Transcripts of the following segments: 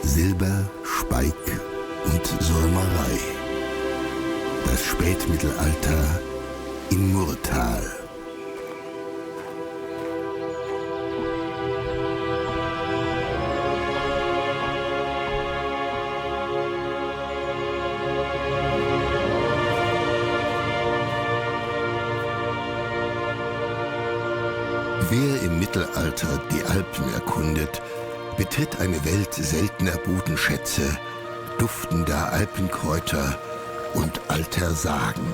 Silber, Speik und Säumerei. Das Spätmittelalter im Murtal. Wer im Mittelalter die Alpen erkundet, betritt eine Welt seltener Bodenschätze, duftender Alpenkräuter und alter Sagen.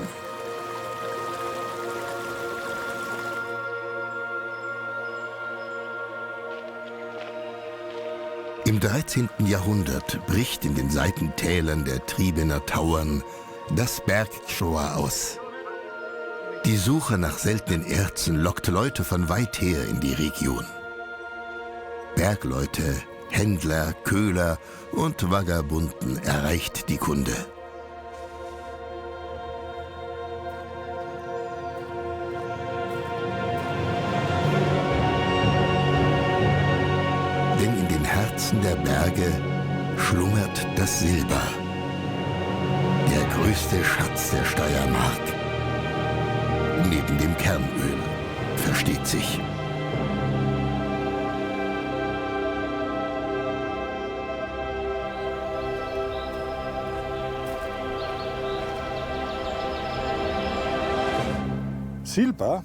Im 13. Jahrhundert bricht in den Seitentälern der Triebener Tauern das Bergchoa aus. Die Suche nach seltenen Erzen lockt Leute von weit her in die Region. Bergleute, Händler, Köhler und Vagabunden erreicht die Kunde. Denn in den Herzen der Berge schlummert das Silber, der größte Schatz der Steiermark. Neben dem Kernöl, versteht sich. Silber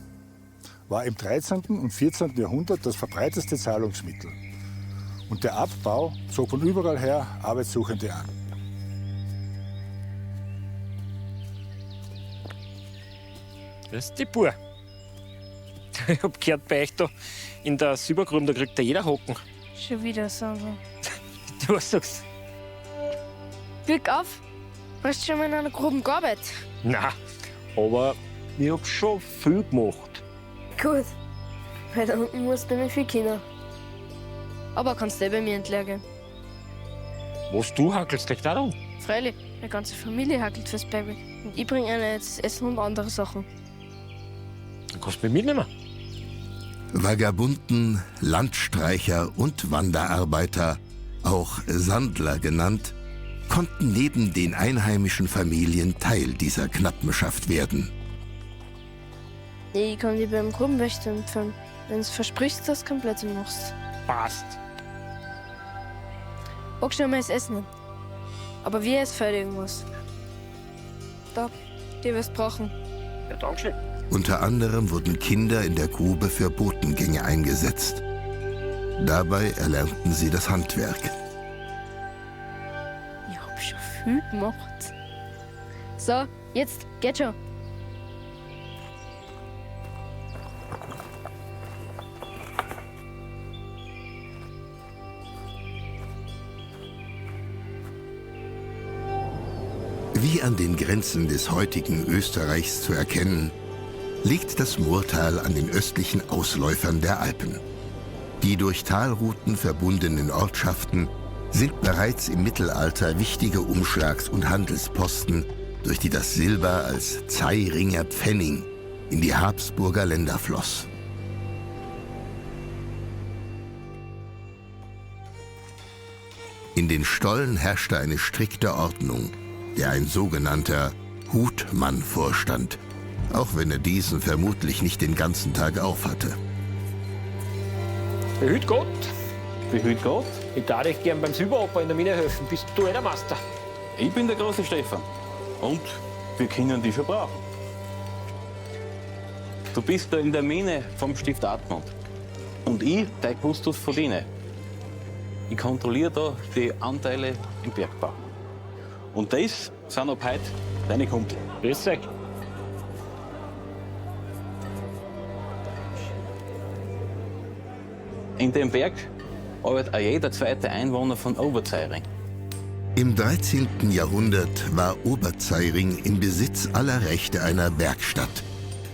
war im 13. und 14. Jahrhundert das verbreiteste Zahlungsmittel. Und der Abbau zog von überall her Arbeitssuchende an. Das ist die Bur. Ich hab gehört, bei euch da in der Silbergrube, da kriegt ja jeder Hocken. Schon wieder so. Du was sagst? Glück auf, hast du schon mal in einer Grube gearbeitet? Nein, aber ich hab schon viel gemacht. Gut, weil da unten musst du nicht viel können. Aber kannst du bei mir entleeren. Was du hackelst, liegt auch da. Freilich, eine ganze Familie hackelt fürs Baby. Und ich bringe ihnen jetzt Essen und andere Sachen. Dann kannst du mich mitnehmen. Vagabunden, Landstreicher und Wanderarbeiter, auch Sandler genannt, konnten neben den einheimischen Familien Teil dieser Knappenschaft werden. Ich kann dich beim Grubenwächter empfehlen, wenn du versprichst, dass du kein Blödsinn machst. Passt. Pack schon mal das Essen hin. Aber wie es fällt irgendwas. Da, die wirst brauchen. Ja, danke schön. Unter anderem wurden Kinder in der Grube für Botengänge eingesetzt. Dabei erlernten sie das Handwerk. Ich hab schon viel gemacht. So, jetzt geht schon. Wie an den Grenzen des heutigen Österreichs zu erkennen, liegt das Murtal an den östlichen Ausläufern der Alpen. Die durch Talrouten verbundenen Ortschaften sind bereits im Mittelalter wichtige Umschlags- und Handelsposten, durch die das Silber als Zeiringer Pfennig in die Habsburger Länder floss. In den Stollen herrschte eine strikte Ordnung, der ein sogenannter Hutmann vorstand, auch wenn er diesen vermutlich nicht den ganzen Tag aufhatte. Behüt Gott. Behüt Gott. Ich darf euch gern beim Silberabbau in der Mine helfen. Bist du der Meister? Ich bin der große Stefan. Und wir können dich schon brauchen. Du bist da in der Mine vom Stift Admont. Und ich, dein Kustos verdiene. Ich kontrolliere da die Anteile im Bergbau. Und das sind ab heute deine Kumpel. Grüß euch. In dem Berg arbeitet auch jeder zweite Einwohner von Oberzeiring. Im 13. Jahrhundert war Oberzeiring im Besitz aller Rechte einer Werkstatt.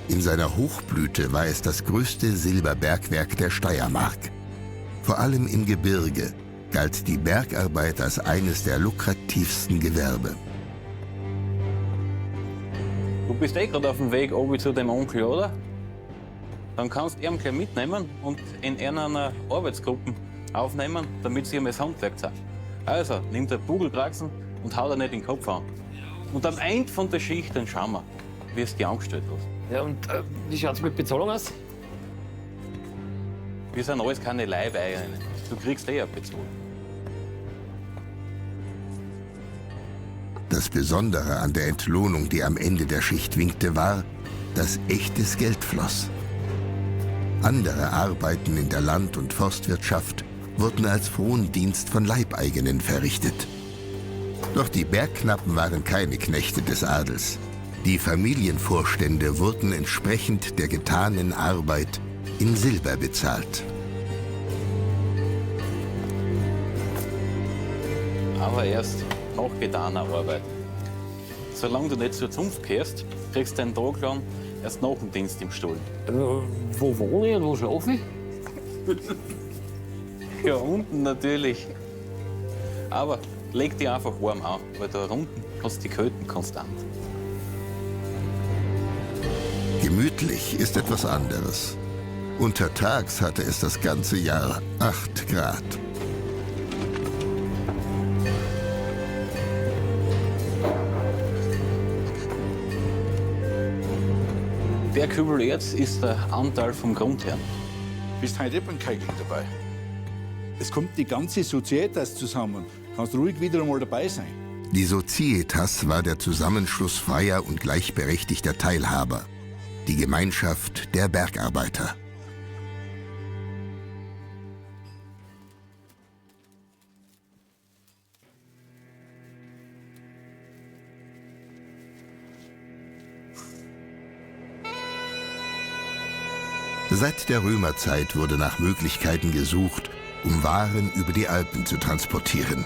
In seiner Hochblüte war es das größte Silberbergwerk der Steiermark. Vor allem im Gebirge galt die Bergarbeit als eines der lukrativsten Gewerbe. Du bist eh gerade auf dem Weg oben zu dem Onkel, oder? Dann kannst du ihn gleich mitnehmen und in einer Arbeitsgruppe aufnehmen, damit sie ihm das Handwerk zeigen. Also, nimm der Bugelkraxen und hau dir nicht den Kopf an. Und am Ende von der Schicht dann schauen wir, wie es dir angestellt hast. Ja, und wie schaut's mit Bezahlung aus? Wir sind alles keine Leihweihe. Du kriegst eh eine Bezahlung. Das Besondere an der Entlohnung, die am Ende der Schicht winkte, war, dass echtes Geld floss. Andere Arbeiten in der Land- und Forstwirtschaft wurden als Frondienst von Leibeigenen verrichtet. Doch die Bergknappen waren keine Knechte des Adels. Die Familienvorstände wurden entsprechend der getanen Arbeit in Silber bezahlt. Aber erst nach getaner Arbeit. Solange du nicht zur Zunft gehörst, kriegst du deinen Taglohn erst nach dem Dienst im Stall. Wo wohne ich und wo schlafe ich? Ja, unten natürlich. Aber leg dich einfach warm an, weil da unten hast du die Kälte konstant. Gemütlich ist etwas anderes. Untertags hatte es das ganze Jahr 8 Grad. Berghübel Erz ist der Anteil vom Grundherrn. Bist heute eben kein Glück dabei. Es kommt die ganze Sozietas zusammen. Kannst ruhig wieder einmal dabei sein. Die Societas war der Zusammenschluss freier und gleichberechtigter Teilhaber. Die Gemeinschaft der Bergarbeiter. Seit der Römerzeit wurde nach Möglichkeiten gesucht, um Waren über die Alpen zu transportieren.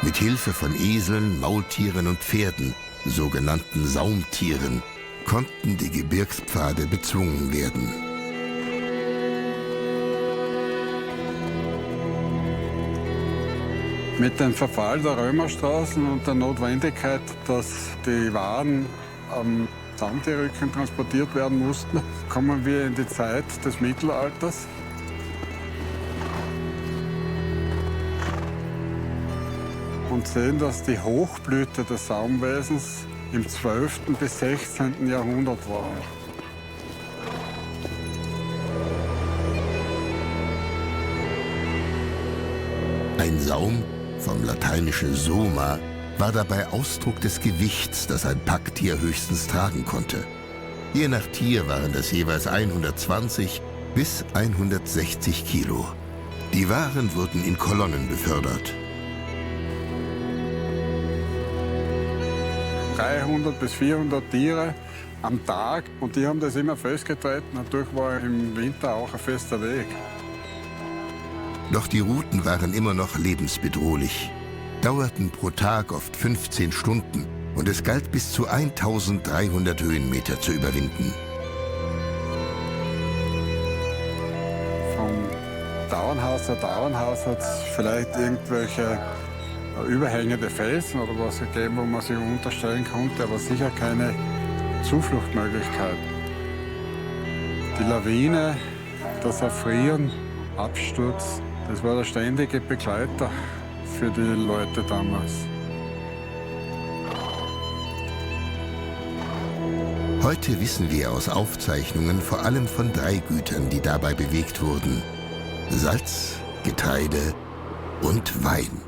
Mit Hilfe von Eseln, Maultieren und Pferden, sogenannten Saumtieren, konnten die Gebirgspfade bezwungen werden. Mit dem Verfall der Römerstraßen und der Notwendigkeit, dass die Waren am Saumtierrücken transportiert werden mussten, kommen wir in die Zeit des Mittelalters. Und sehen, dass die Hochblüte des Saumwesens im 12. bis 16. Jahrhundert war. Ein Saum, vom lateinischen soma, war dabei Ausdruck des Gewichts, das ein Packtier höchstens tragen konnte. Je nach Tier waren das jeweils 120 bis 160 Kilo. Die Waren wurden in Kolonnen befördert. 300 bis 400 Tiere am Tag und die haben das immer festgetreten. Natürlich war im Winter auch ein fester Weg. Doch die Routen waren immer noch lebensbedrohlich, dauerten pro Tag oft 15 Stunden und es galt bis zu 1300 Höhenmeter zu überwinden. Vom Dauernhaus zu Dauernhaus hat es vielleicht irgendwelche überhängende Felsen oder was gegeben, wo man sich unterstellen konnte, aber sicher keine Zufluchtmöglichkeit. Die Lawine, das Erfrieren, Absturz, das war der ständige Begleiter für die Leute damals. Heute wissen wir aus Aufzeichnungen vor allem von 3 Gütern, die dabei bewegt wurden: Salz, Getreide und Wein.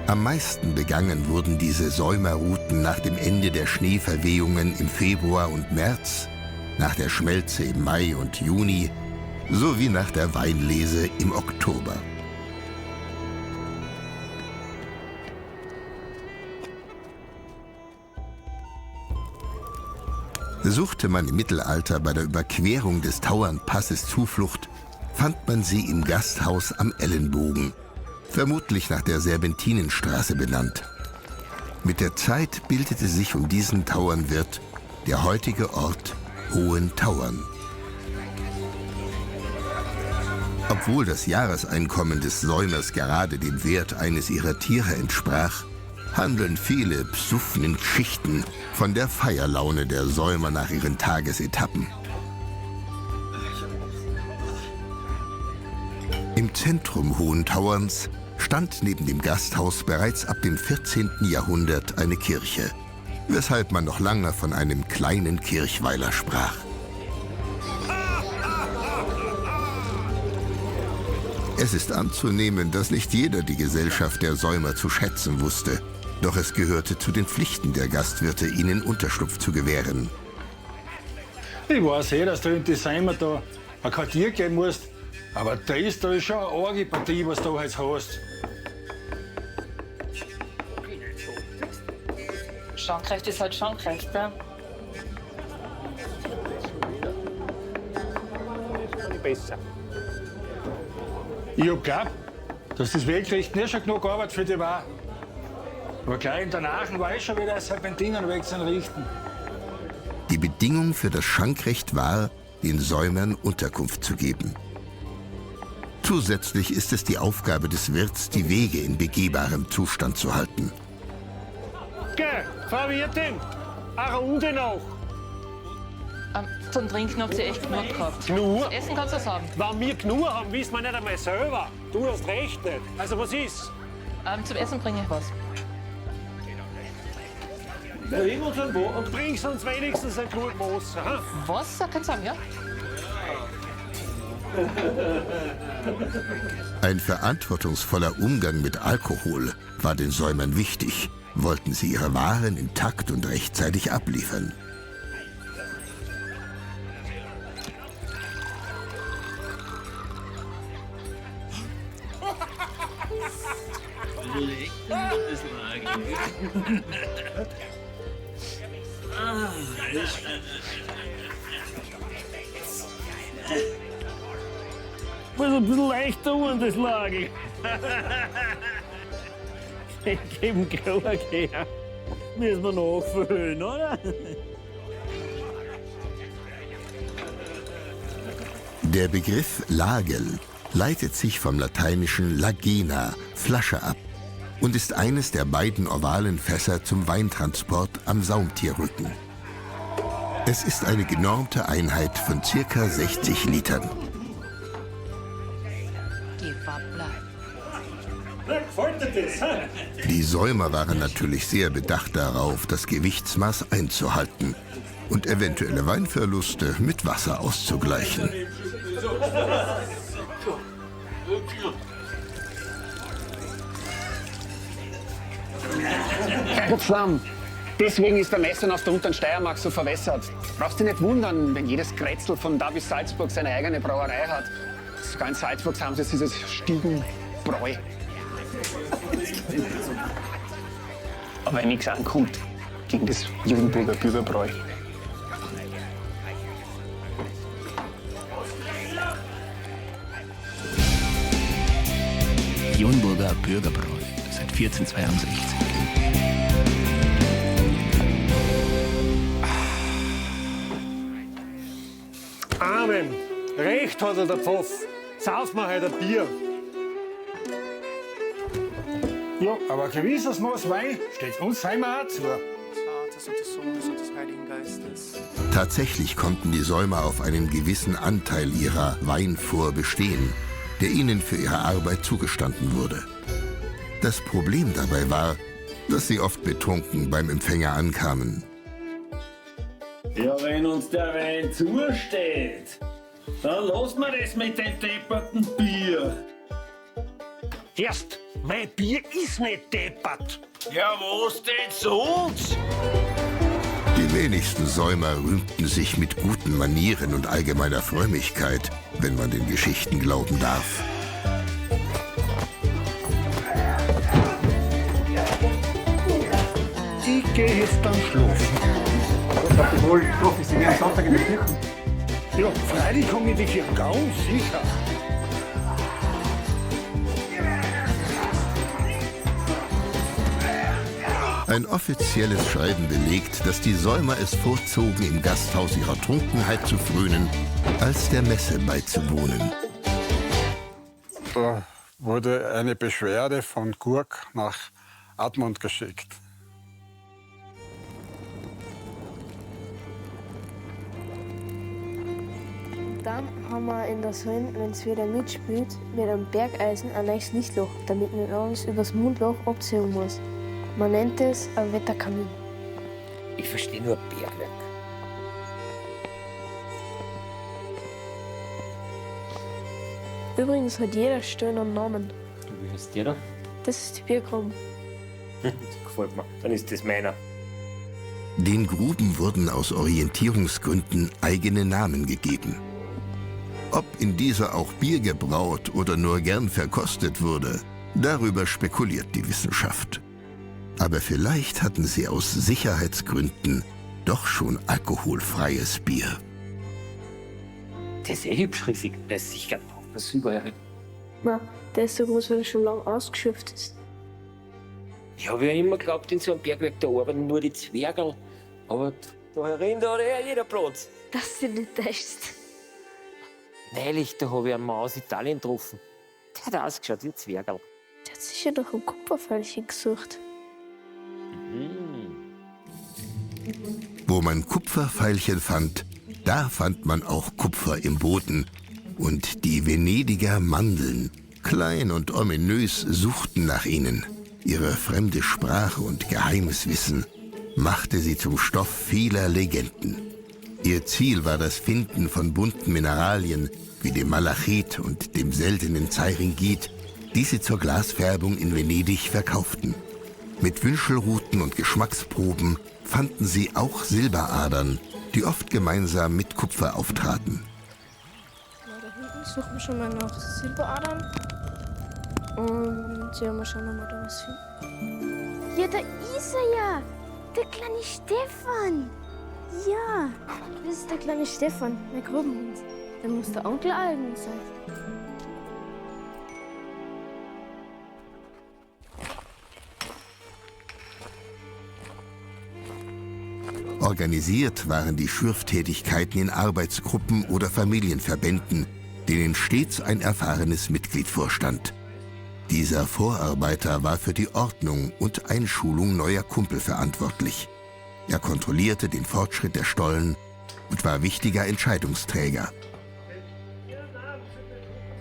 Am meisten begangen wurden diese Säumerrouten nach dem Ende der Schneeverwehungen im Februar und März, nach der Schmelze im Mai und Juni sowie nach der Weinlese im Oktober. Suchte man im Mittelalter bei der Überquerung des Tauernpasses Zuflucht, fand man sie im Gasthaus am Ellenbogen, vermutlich nach der Serpentinenstraße benannt. Mit der Zeit bildete sich um diesen Tauernwirt der heutige Ort Hohen Tauern. Obwohl das Jahreseinkommen des Säumers gerade dem Wert eines ihrer Tiere entsprach, handeln viele psuffenen Geschichten von der Feierlaune der Säumer nach ihren Tagesetappen. Im Zentrum Hohentauerns stand neben dem Gasthaus bereits ab dem 14. Jahrhundert eine Kirche, weshalb man noch lange von einem kleinen Kirchweiler sprach. Es ist anzunehmen, dass nicht jeder die Gesellschaft der Säumer zu schätzen wusste. Doch es gehörte zu den Pflichten der Gastwirte, ihnen Unterschlupf zu gewähren. Ich weiß dass du in die Säumer da ein Quartier gehen musst. Aber da ist schon eine arge Partie, was du jetzt hast. Schandrecht ist halt Schandrecht, gell? Besser. Ich hab geglaubt, dass das Weltrecht nicht schon genug Arbeit für dich war. Aber gleich danach war ich schon wieder Serpentinen weg zu richten. Die Bedingung für das Schankrecht war, den Säumern Unterkunft zu geben. Zusätzlich ist es die Aufgabe des Wirts, die Wege in begehbarem Zustand zu halten. Geh, Frau Wirtin, eine Runde noch. Zum Trinken habt ihr echt genug gehabt. Genug? Essen kannst du das haben. Wenn wir genug haben, wissen wir nicht einmal selber. Du hast recht nicht. Also was ist? Zum Essen bringe ich was. Bring uns ein und bringst uns wenigstens ein Krug Wasser. Ha? Wasser kannst du haben, ja? Ein verantwortungsvoller Umgang mit Alkohol war den Säumern wichtig, wollten sie ihre Waren intakt und rechtzeitig abliefern. Muss ein bisschen leichter an das Lagel. Ich gebe Krug her. Müssen wir nachfüllen, oder? Der Begriff Lagel leitet sich vom lateinischen Lagena, Flasche, ab und ist eines der beiden ovalen Fässer zum Weintransport am Saumtierrücken. Es ist eine genormte Einheit von ca. 60 Litern. Die Säumer waren natürlich sehr bedacht darauf, das Gewichtsmaß einzuhalten und eventuelle Weinverluste mit Wasser auszugleichen. Kurzlam, deswegen ist der Messern aus der unteren Steiermark so verwässert. Brauchst dich nicht wundern, wenn jedes Kretzel von da bis Salzburg seine eigene Brauerei hat. Sogar in Salzburg haben sie dieses Stiegenbräu. Aber wenn nichts ankommt gegen das Judenburger Bürgerbräu. Judenburger Bürgerbräu seit 1462. Amen. Recht hat er, der Pfaff. Sauf mal halt ein Bier. Ja, aber ein gewisses Maß Wein steht uns Heimat auch zu. Vaters und des Sohnes und des Heiligen Geistes. Tatsächlich konnten die Säumer auf einen gewissen Anteil ihrer Weinfuhr bestehen, der ihnen für ihre Arbeit zugestanden wurde. Das Problem dabei war, dass sie oft betrunken beim Empfänger ankamen. Ja, wenn uns der Wein zusteht, dann lassen wir das mit dem depperten Bier. Erst, mein Bier ist nicht deppert. Ja, was denn sonst? Die wenigsten Säumer rühmten sich mit guten Manieren und allgemeiner Frömmigkeit, wenn man den Geschichten glauben darf. Ich gehe jetzt dann schlafen. Ich glaube, wohl professionell Sonntag in der Kirche. Ja, freilich komme ich in die Kirche, ganz sicher. Ein offizielles Schreiben belegt, dass die Säumer es vorzogen, im Gasthaus ihrer Trunkenheit zu frönen, als der Messe beizuwohnen. Da wurde eine Beschwerde von Gurk nach Admont geschickt. Dann haben wir in der Sonne, wenn es wieder mitspielt, mit einem Bergeisen ein neues Lichtloch, damit man alles übers Mundloch abziehen muss. Man nennt es ein Wetterkamin. Ich verstehe nur Bergwerk. Übrigens hat jeder Stein einen Namen. Wie heißt der da? Das ist die Biergraben. Das gefällt mir. Dann ist das meiner. Den Gruben wurden aus Orientierungsgründen eigene Namen gegeben. Ob in dieser auch Bier gebraut oder nur gern verkostet wurde, darüber spekuliert die Wissenschaft. Aber vielleicht hatten sie aus Sicherheitsgründen doch schon alkoholfreies Bier. Das ist hübsch riesig. Das ist sicher das überall. Na, der ist so groß, weil er schon lange ausgeschöpft ist. Ich habe ja immer geglaubt, in so einem Bergwerk, da arbeiten nur die Zwergerl. Aber da herin, da hat ja jeder Platz. Dass du nicht täuschst. Neulich, da habe ich einen Mann aus Italien getroffen. Der hat ausgeschaut wie ein Zwergerl. Der hat sicher nach einem Kupferfeilchen gesucht. Wo man Kupferveilchen fand, da fand man auch Kupfer im Boden. Und die Venediger Mandeln, klein und ominös, suchten nach ihnen. Ihre fremde Sprache und geheimes Wissen machte sie zum Stoff vieler Legenden. Ihr Ziel war das Finden von bunten Mineralien wie dem Malachit und dem seltenen Zeiringit, die sie zur Glasfärbung in Venedig verkauften. Mit Wünschelruten und Geschmacksproben fanden sie auch Silberadern, die oft gemeinsam mit Kupfer auftraten. Na, da hinten suchen wir schon mal nach Silberadern. Und sehen wir schon mal da was finden. Ja, da ist er ja. Der kleine Stefan. Ja. Das ist der kleine Stefan, der Grubenhund. Der muss der Onkel Algen sein. Organisiert waren die Schürftätigkeiten in Arbeitsgruppen oder Familienverbänden, denen stets ein erfahrenes Mitglied vorstand. Dieser Vorarbeiter war für die Ordnung und Einschulung neuer Kumpel verantwortlich. Er kontrollierte den Fortschritt der Stollen und war wichtiger Entscheidungsträger.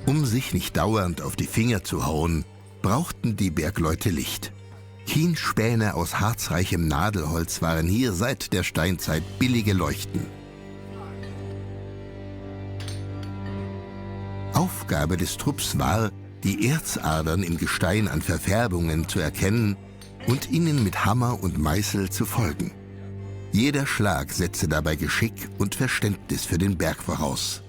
Um sich nicht dauernd auf die Finger zu hauen, brauchten die Bergleute Licht. Kienspäne aus harzreichem Nadelholz waren hier seit der Steinzeit billige Leuchten. Aufgabe des Trupps war, die Erzadern im Gestein an Verfärbungen zu erkennen und ihnen mit Hammer und Meißel zu folgen. Jeder Schlag setzte dabei Geschick und Verständnis für den Berg voraus.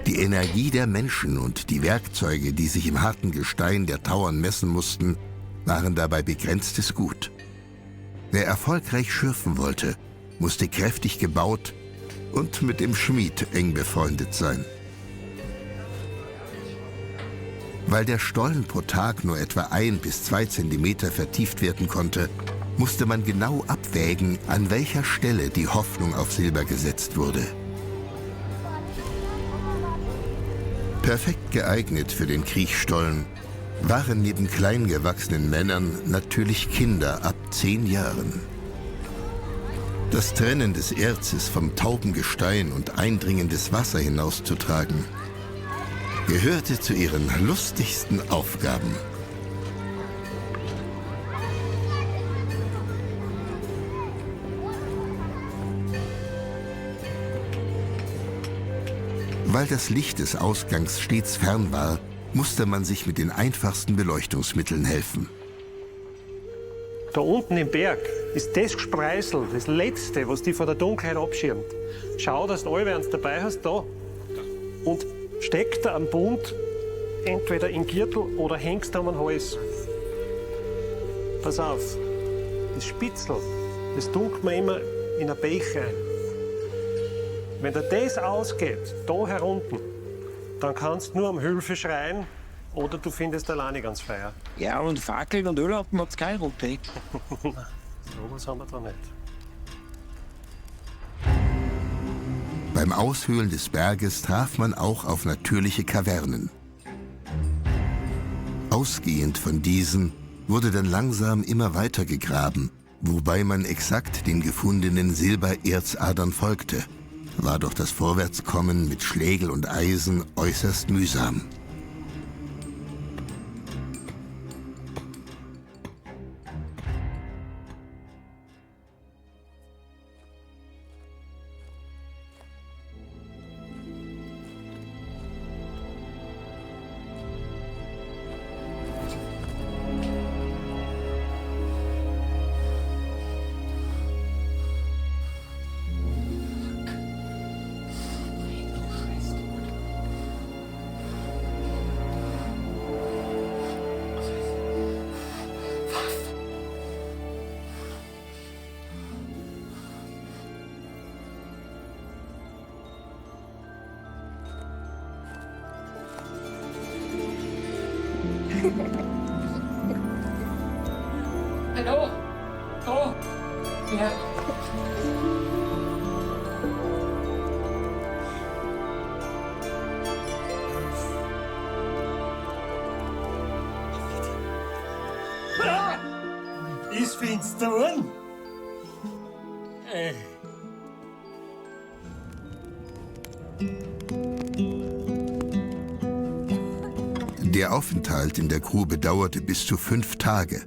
Die Energie der Menschen und die Werkzeuge, die sich im harten Gestein der Tauern messen mussten, waren dabei begrenztes Gut. Wer erfolgreich schürfen wollte, musste kräftig gebaut und mit dem Schmied eng befreundet sein. Weil der Stollen pro Tag nur etwa 1 bis 2 Zentimeter vertieft werden konnte, musste man genau abwägen, an welcher Stelle die Hoffnung auf Silber gesetzt wurde. Perfekt geeignet für den Kriechstollen waren neben klein gewachsenen Männern natürlich Kinder ab 10 Jahren. Das Trennen des Erzes vom tauben Gestein und eindringendes Wasser hinauszutragen, gehörte zu ihren lustigsten Aufgaben. Weil das Licht des Ausgangs stets fern war, musste man sich mit den einfachsten Beleuchtungsmitteln helfen. Da unten im Berg ist das Gespreisel, das Letzte, was dich vor der Dunkelheit abschirmt. Schau, dass du alle eins dabei hast, da. Und steck da am Bund entweder in den Gürtel oder hängst am Hals. Pass auf, das Spitzel, das dunkelt man immer in ein Becher ein. Wenn dir das ausgeht, da herunten, dann kannst du nur um Hilfe schreien oder du findest alleine ganz Feuer. Ja, und Fackeln und Öllampen hat's keine Rote. So was haben wir da nicht. Beim Aushöhlen des Berges traf man auch auf natürliche Kavernen. Ausgehend von diesen wurde dann langsam immer weiter gegraben, wobei man exakt den gefundenen Silbererzadern folgte, war doch das Vorwärtskommen mit Schlägel und Eisen äußerst mühsam. Hallo? Oh. Ja. Ist finster geworden? Der Aufenthalt in der Grube dauerte bis zu 5 Tage.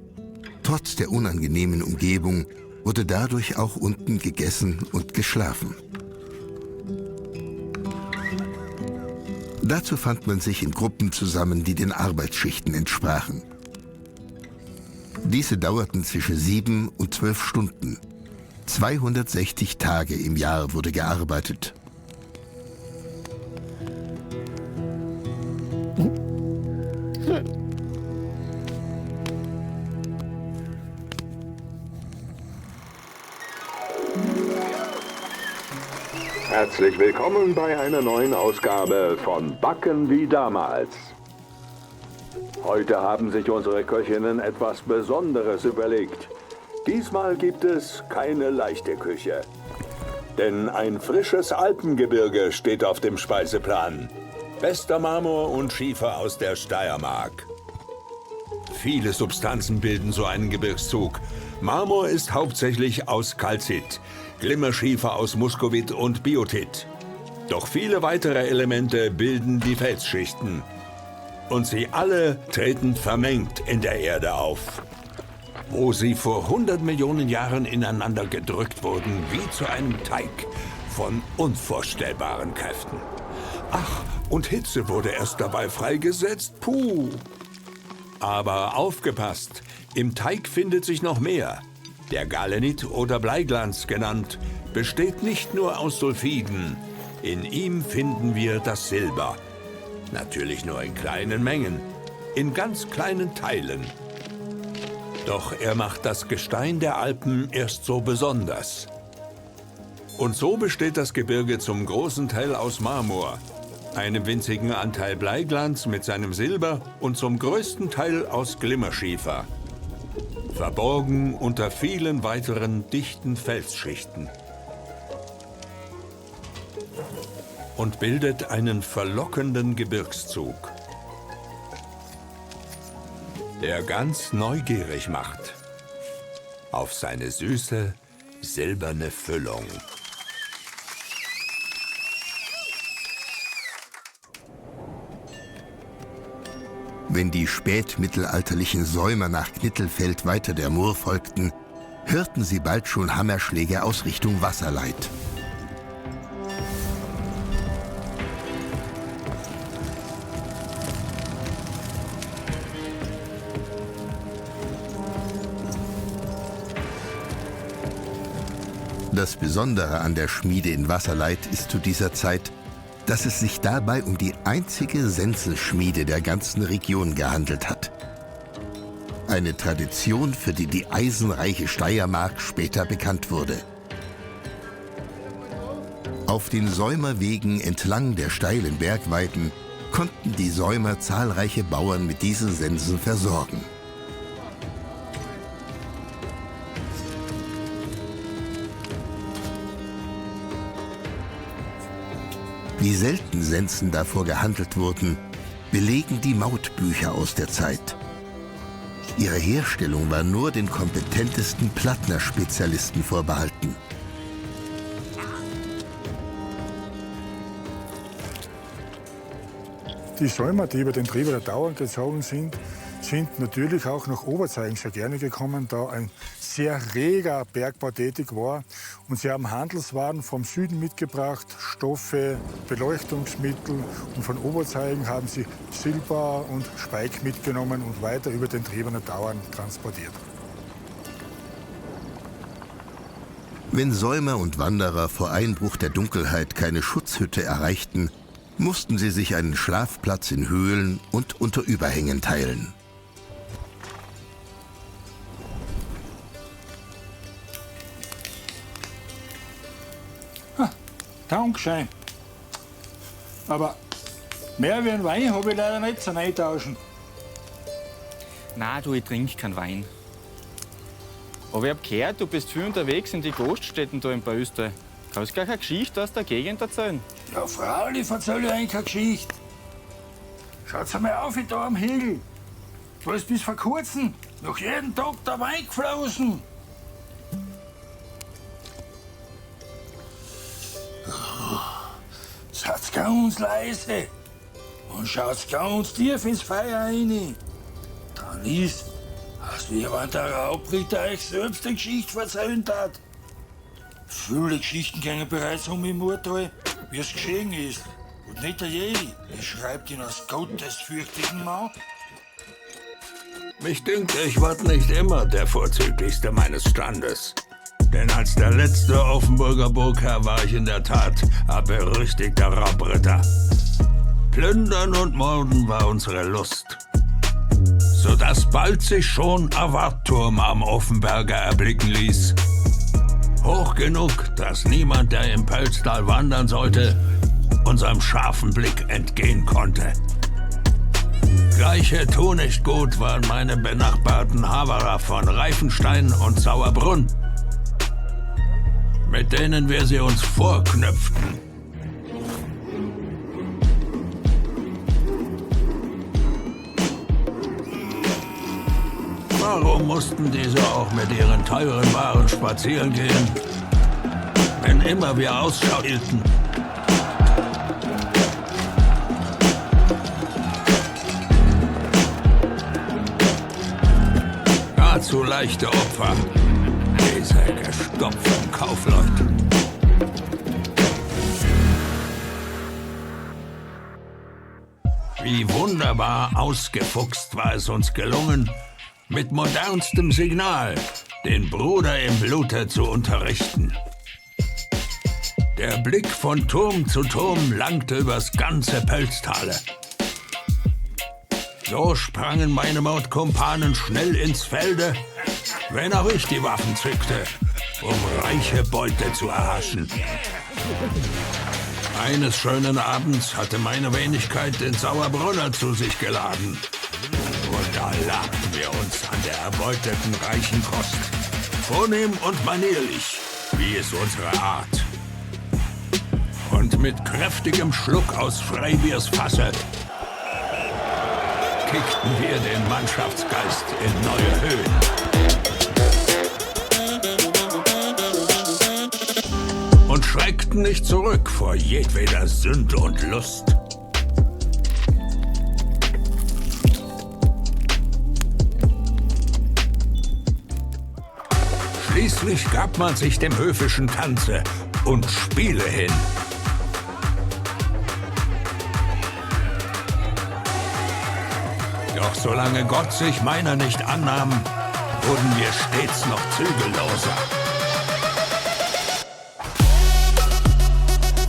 Trotz der unangenehmen Umgebung wurde dadurch auch unten gegessen und geschlafen. Dazu fand man sich in Gruppen zusammen, die den Arbeitsschichten entsprachen. Diese dauerten zwischen 7 und 12 Stunden. 260 Tage im Jahr wurde gearbeitet. Herzlich willkommen bei einer neuen Ausgabe von Backen wie damals. Heute haben sich unsere Köchinnen etwas Besonderes überlegt. Diesmal gibt es keine leichte Küche. Denn ein frisches Alpengebirge steht auf dem Speiseplan. Bester Marmor und Schiefer aus der Steiermark. Viele Substanzen bilden so einen Gebirgszug. Marmor ist hauptsächlich aus Kalzit, Glimmerschiefer aus Muskovit und Biotit. Doch viele weitere Elemente bilden die Felsschichten. Und sie alle treten vermengt in der Erde auf. Wo sie vor 100 Millionen Jahren ineinander gedrückt wurden, wie zu einem Teig, von unvorstellbaren Kräften. Ach, und Hitze wurde erst dabei freigesetzt, puh. Aber aufgepasst, im Teig findet sich noch mehr. Der Galenit oder Bleiglanz genannt, besteht nicht nur aus Sulfiden. In ihm finden wir das Silber. Natürlich nur in kleinen Mengen, in ganz kleinen Teilen. Doch er macht das Gestein der Alpen erst so besonders. Und so besteht das Gebirge zum großen Teil aus Marmor, einem winzigen Anteil Bleiglanz mit seinem Silber und zum größten Teil aus Glimmerschiefer. Verborgen unter vielen weiteren dichten Felsschichten. Und bildet einen verlockenden Gebirgszug, der ganz neugierig macht auf seine süße, silberne Füllung. Wenn die spätmittelalterlichen Säumer nach Knittelfeld weiter der Mur folgten, hörten sie bald schon Hammerschläge aus Richtung Wasserleit. Das Besondere an der Schmiede in Wasserleit ist zu dieser Zeit, dass es sich dabei um die einzige Senselschmiede der ganzen Region gehandelt hat. Eine Tradition, für die die eisenreiche Steiermark später bekannt wurde. Auf den Säumerwegen entlang der steilen Bergweiten konnten die Säumer zahlreiche Bauern mit diesen Sensen versorgen. Wie selten Sensen davor gehandelt wurden, belegen die Mautbücher aus der Zeit. Ihre Herstellung war nur den kompetentesten Plattner-Spezialisten vorbehalten. Die Säumer, die über den Trieberer Dauern gezogen sind, sind natürlich auch nach Oberzeigen sehr gerne gekommen, da ein sehr reger Bergbau tätig war. Und sie haben Handelswaren vom Süden mitgebracht, Stoffe, Beleuchtungsmittel. Und von Oberzeigen haben sie Silber und Speik mitgenommen und weiter über den Trieberer Dauern transportiert. Wenn Säumer und Wanderer vor Einbruch der Dunkelheit keine Schutzhütte erreichten, mussten sie sich einen Schlafplatz in Höhlen und unter Überhängen teilen. Dankeschön. Aber mehr wie ein Wein habe ich leider nicht zum Eintauschen. Nein, du, ich trinke keinen Wein. Aber ich hab gehört, du bist viel unterwegs in die Gaststätten da in Österreich. Kannst du gleich eine Geschichte aus der Gegend erzählen? Ja, Frau, ich erzähle euch keine Geschichte. Schaut's einmal auf, da am Hegel. Da ist bis vor kurzem noch jeden Tag der Wein geflossen. Seid ganz leise und schaut ganz tief ins Feuer rein. Dann ist, als wie wenn der Raubritter euch selbst eine Geschichte erzählt hat. Viele Geschichten gehen bereits im Urteil, wie es geschehen ist. Und nicht jede. Es schreibt ihn als gottesfürchtigen Mann. Mich dünkt, ich war nicht immer der Vorzüglichste meines Standes. Denn als der letzte Offenburger Burgherr war ich in der Tat ein berüchtigter Raubritter. Plündern und Morden war unsere Lust. Sodass bald sich schon ein Wartturm am Offenberger erblicken ließ. Hoch genug, dass niemand, der im Pölztal wandern sollte, unserem scharfen Blick entgehen konnte. Gleiche nicht gut waren meine benachbarten Haverer von Reifenstein und Sauerbrunn, mit denen wir sie uns vorknüpften. Warum mussten diese auch mit ihren teuren Waren spazieren gehen, wenn immer wir Ausschau hielten? Gar zu leichte Opfer, diese gestopften Kaufleute. Wie wunderbar ausgefuchst war es uns gelungen, mit modernstem Signal den Bruder im Blute zu unterrichten. Der Blick von Turm zu Turm langte übers ganze Pölztale. So sprangen meine Mordkumpanen schnell ins Felde, wenn auch ich die Waffen zückte, um reiche Beute zu erhaschen. Eines schönen Abends hatte meine Wenigkeit den Sauerbrunner zu sich geladen. Und da labten wir uns an der erbeuteten reichen Kost. Vornehm und manierlich, wie es unsere Art. Und mit kräftigem Schluck aus Freibiers Fasse kickten wir den Mannschaftsgeist in neue Höhen. Und schreckten nicht zurück vor jedweder Sünde und Lust. Schließlich gab man sich dem höfischen Tanze und Spiele hin. Doch solange Gott sich meiner nicht annahm, wurden wir stets noch zügelloser.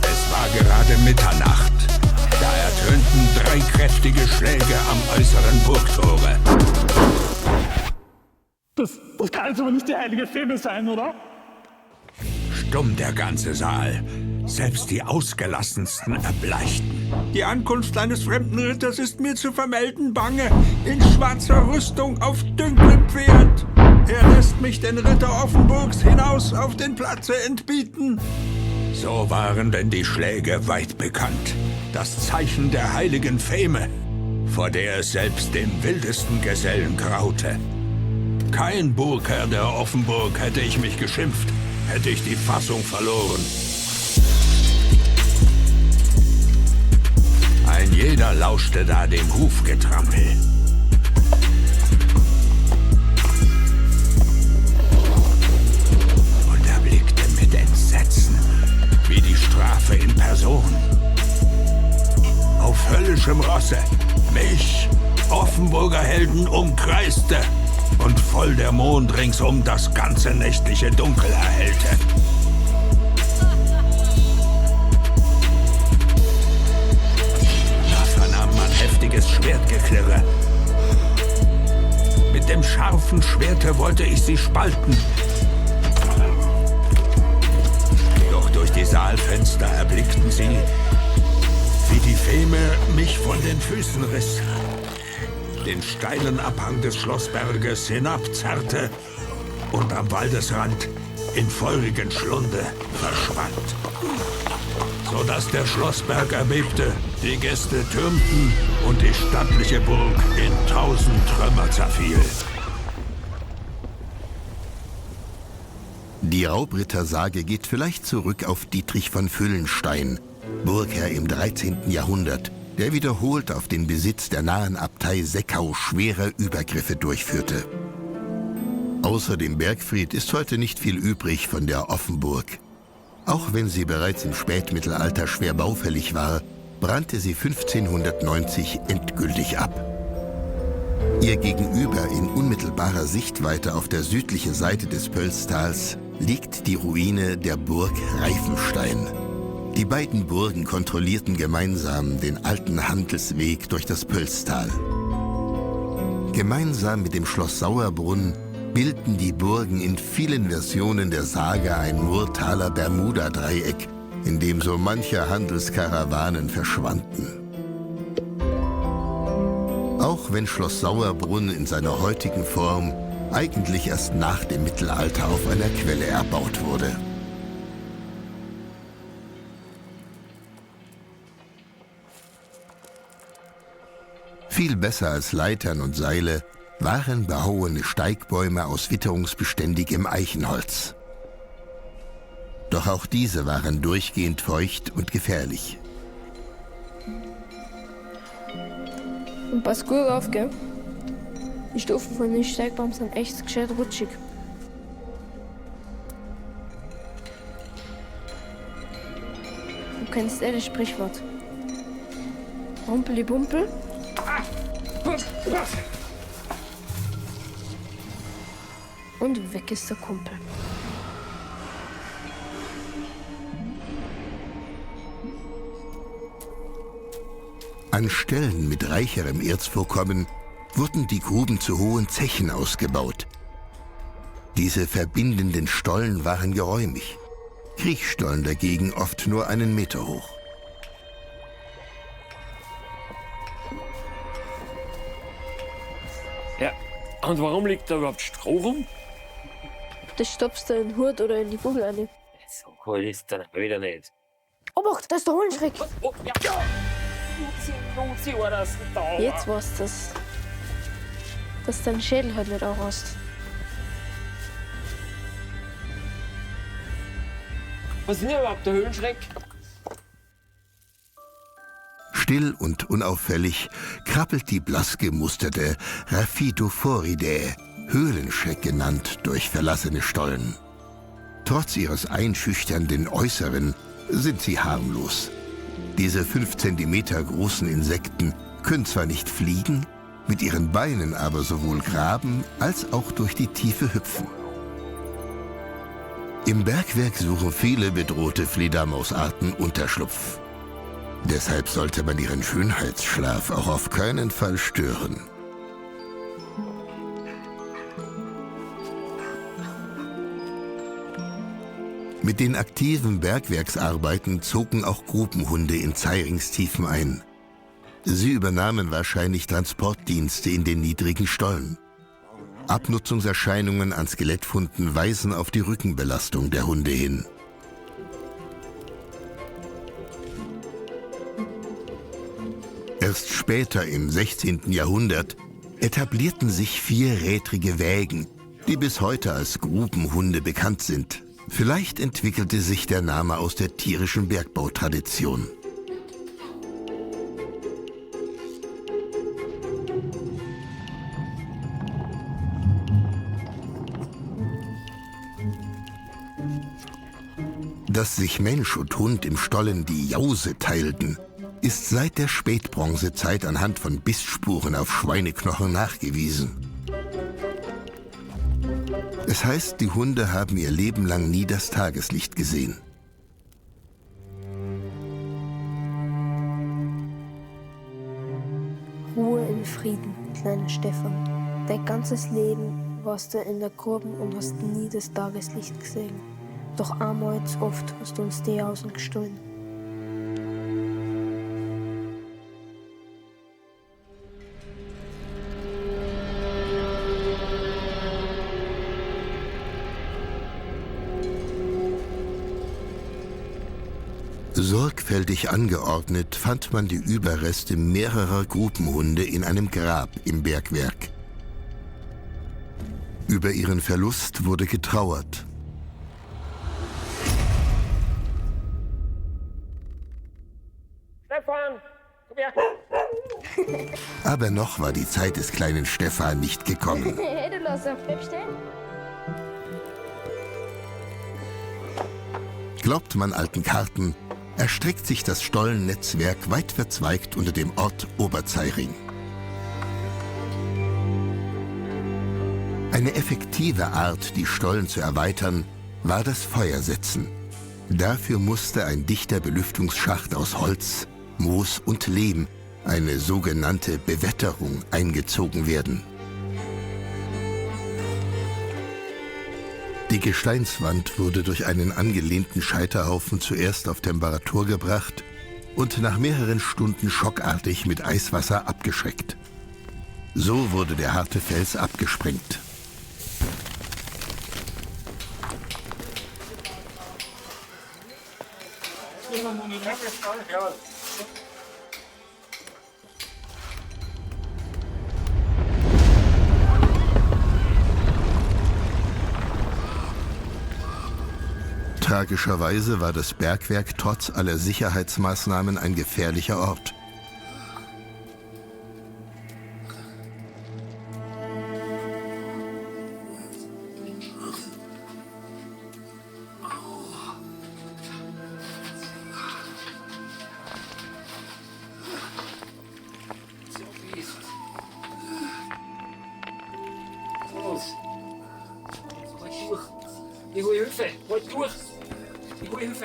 Es war gerade Mitternacht. Da ertönten 3 kräftige Schläge am äußeren Burgtore. Das kann jetzt aber nicht die heilige Febe sein, oder? Stumm der ganze Saal. Selbst die Ausgelassensten erbleichten. Die Ankunft eines fremden Ritters ist mir zu vermelden bange. In schwarzer Rüstung auf dünklem Pferd. Er lässt mich den Ritter Offenburgs hinaus auf den Platze entbieten. So waren denn die Schläge weit bekannt. Das Zeichen der heiligen Feme, vor der es selbst dem wildesten Gesellen graute. Kein Burgherr der Offenburg hätte ich mich geschimpft, hätte ich die Fassung verloren. Ein jeder lauschte da dem Hufgetrampel. Und erblickte mit Entsetzen, wie die Strafe in Person auf höllischem Rosse mich, Offenburger Helden, umkreiste und voll der Mond ringsum das ganze nächtliche Dunkel erhellte. Da vernahm man heftiges Schwertgeklirre. Mit dem scharfen Schwerte wollte ich sie spalten. Doch durch die Saalfenster erblickten sie, wie die Feme mich von den Füßen riss, den steilen Abhang des Schlossberges hinabzerrte und am Waldesrand in feurigen Schlunde verschwand. Sodass der Schlossberg erbebte, die Gäste türmten und die stattliche Burg in 1000 Trümmer zerfiel. Die Raubrittersage geht vielleicht zurück auf Dietrich von Füllenstein, Burgherr im 13. Jahrhundert, der wiederholt auf den Besitz der nahen Abtei Seckau schwere Übergriffe durchführte. Außer dem Bergfried ist heute nicht viel übrig von der Offenburg. Auch wenn sie bereits im Spätmittelalter schwer baufällig war, brannte sie 1590 endgültig ab. Ihr gegenüber in unmittelbarer Sichtweite auf der südlichen Seite des Pölztals liegt die Ruine der Burg Reifenstein. Die beiden Burgen kontrollierten gemeinsam den alten Handelsweg durch das Pölztal. Gemeinsam mit dem Schloss Sauerbrunn bilden die Burgen in vielen Versionen der Sage ein Murtaler Bermuda-Dreieck, in dem so manche Handelskarawanen verschwanden. Auch wenn Schloss Sauerbrunn in seiner heutigen Form eigentlich erst nach dem Mittelalter auf einer Quelle erbaut wurde. Viel besser als Leitern und Seile waren behauene Steigbäume aus witterungsbeständigem Eichenholz. Doch auch diese waren durchgehend feucht und gefährlich. Und pass gut auf, gell? Die Stufen von den Steigbaum sind echt gescheit rutschig. Du kennst das Sprichwort. Rumpeli-Bumpel. Und weg ist der Kumpel. An Stellen mit reicherem Erzvorkommen wurden die Gruben zu hohen Zechen ausgebaut. Diese verbindenden Stollen waren geräumig, Kriechstollen dagegen oft nur einen Meter hoch. Ja, und warum liegt da überhaupt Stroh rum? Das stopfst du in den Hut oder in die Kugel rein. So cool ist dann aber wieder nicht. Obacht, da ist der Hohenschreck! Oh, ja. Jetzt weißt du das. Dass dein Schädel halt nicht ausrast. Was ist denn überhaupt der Höhlenschreck? Still und unauffällig krabbelt die blass gemusterte Rhaphidophoridae, Höhlenschreck genannt, durch verlassene Stollen. Trotz ihres einschüchternden Äußeren sind sie harmlos. Diese 5 Zentimeter großen Insekten können zwar nicht fliegen, mit ihren Beinen aber sowohl graben als auch durch die Tiefe hüpfen. Im Bergwerk suchen viele bedrohte Fledermausarten Unterschlupf. Deshalb sollte man ihren Schönheitsschlaf auch auf keinen Fall stören. Mit den aktiven Bergwerksarbeiten zogen auch Grubenhunde in Zeiringstiefen ein. Sie übernahmen wahrscheinlich Transportdienste in den niedrigen Stollen. Abnutzungserscheinungen an Skelettfunden weisen auf die Rückenbelastung der Hunde hin. Erst später, im 16. Jahrhundert, etablierten sich vierrädrige Wägen, die bis heute als Grubenhunde bekannt sind. Vielleicht entwickelte sich der Name aus der tierischen Bergbautradition. Dass sich Mensch und Hund im Stollen die Jause teilten, ist seit der Spätbronzezeit anhand von Bissspuren auf Schweineknochen nachgewiesen. Es heißt, die Hunde haben ihr Leben lang nie das Tageslicht gesehen. Ruhe in Frieden, kleiner Stefan. Dein ganzes Leben warst du in der Grube und hast nie das Tageslicht gesehen. Doch einmal zu oft hast du uns die Außen gestohlen. Sorgfältig angeordnet fand man die Überreste mehrerer Grubenhunde in einem Grab im Bergwerk. Über ihren Verlust wurde getrauert. Stefan, komm her! Aber noch war die Zeit des kleinen Stefan nicht gekommen. Hey, du Loser, bleib stehen. Glaubt man alten Karten, erstreckt sich das Stollennetzwerk weit verzweigt unter dem Ort Oberzeiring. Eine effektive Art, die Stollen zu erweitern, war das Feuersetzen. Dafür musste ein dichter Belüftungsschacht aus Holz, Moos und Lehm, eine sogenannte Bewetterung, eingezogen werden. Die Gesteinswand wurde durch einen angelehnten Scheiterhaufen zuerst auf Temperatur gebracht und nach mehreren Stunden schockartig mit Eiswasser abgeschreckt. So wurde der harte Fels abgesprengt. Tragischerweise war das Bergwerk trotz aller Sicherheitsmaßnahmen ein gefährlicher Ort. Ich hole Hilfe! Halt durch! Ich hole Hilfe!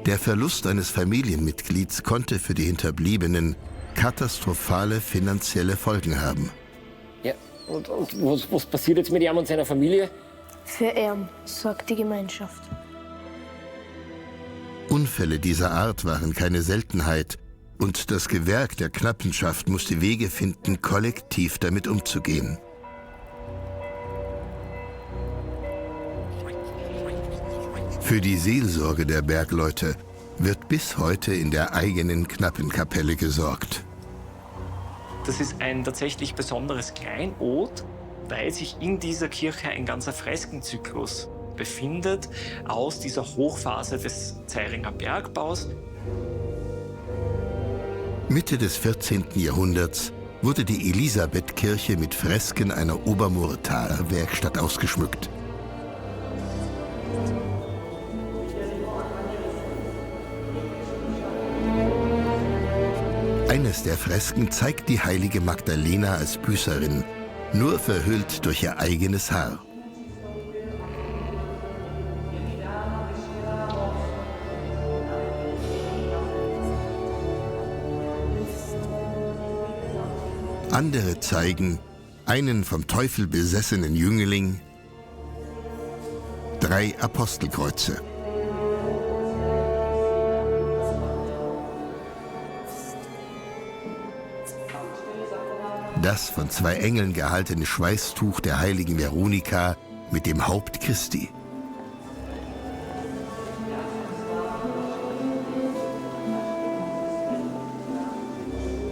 Der Verlust eines Familienmitglieds konnte für die Hinterbliebenen katastrophale finanzielle Folgen haben. Ja, und was passiert jetzt mit ihm und seiner Familie? Für ihn sorgt die Gemeinschaft. Unfälle dieser Art waren keine Seltenheit und das Gewerk der Knappenschaft musste Wege finden, kollektiv damit umzugehen. Für die Seelsorge der Bergleute wird bis heute in der eigenen Knappenkapelle gesorgt. Das ist ein tatsächlich besonderes Kleinod, weil sich in dieser Kirche ein ganzer Freskenzyklus befindet aus dieser Hochphase des Zeiringer Bergbaus. Mitte des 14. Jahrhunderts wurde die Elisabethkirche mit Fresken einer Obermurtaler Werkstatt ausgeschmückt. Eines der Fresken zeigt die heilige Magdalena als Büßerin, nur verhüllt durch ihr eigenes Haar. Andere zeigen einen vom Teufel besessenen Jüngling, 3 Apostelkreuze. das von 2 Engeln gehaltene Schweißtuch der heiligen Veronika mit dem Haupt Christi.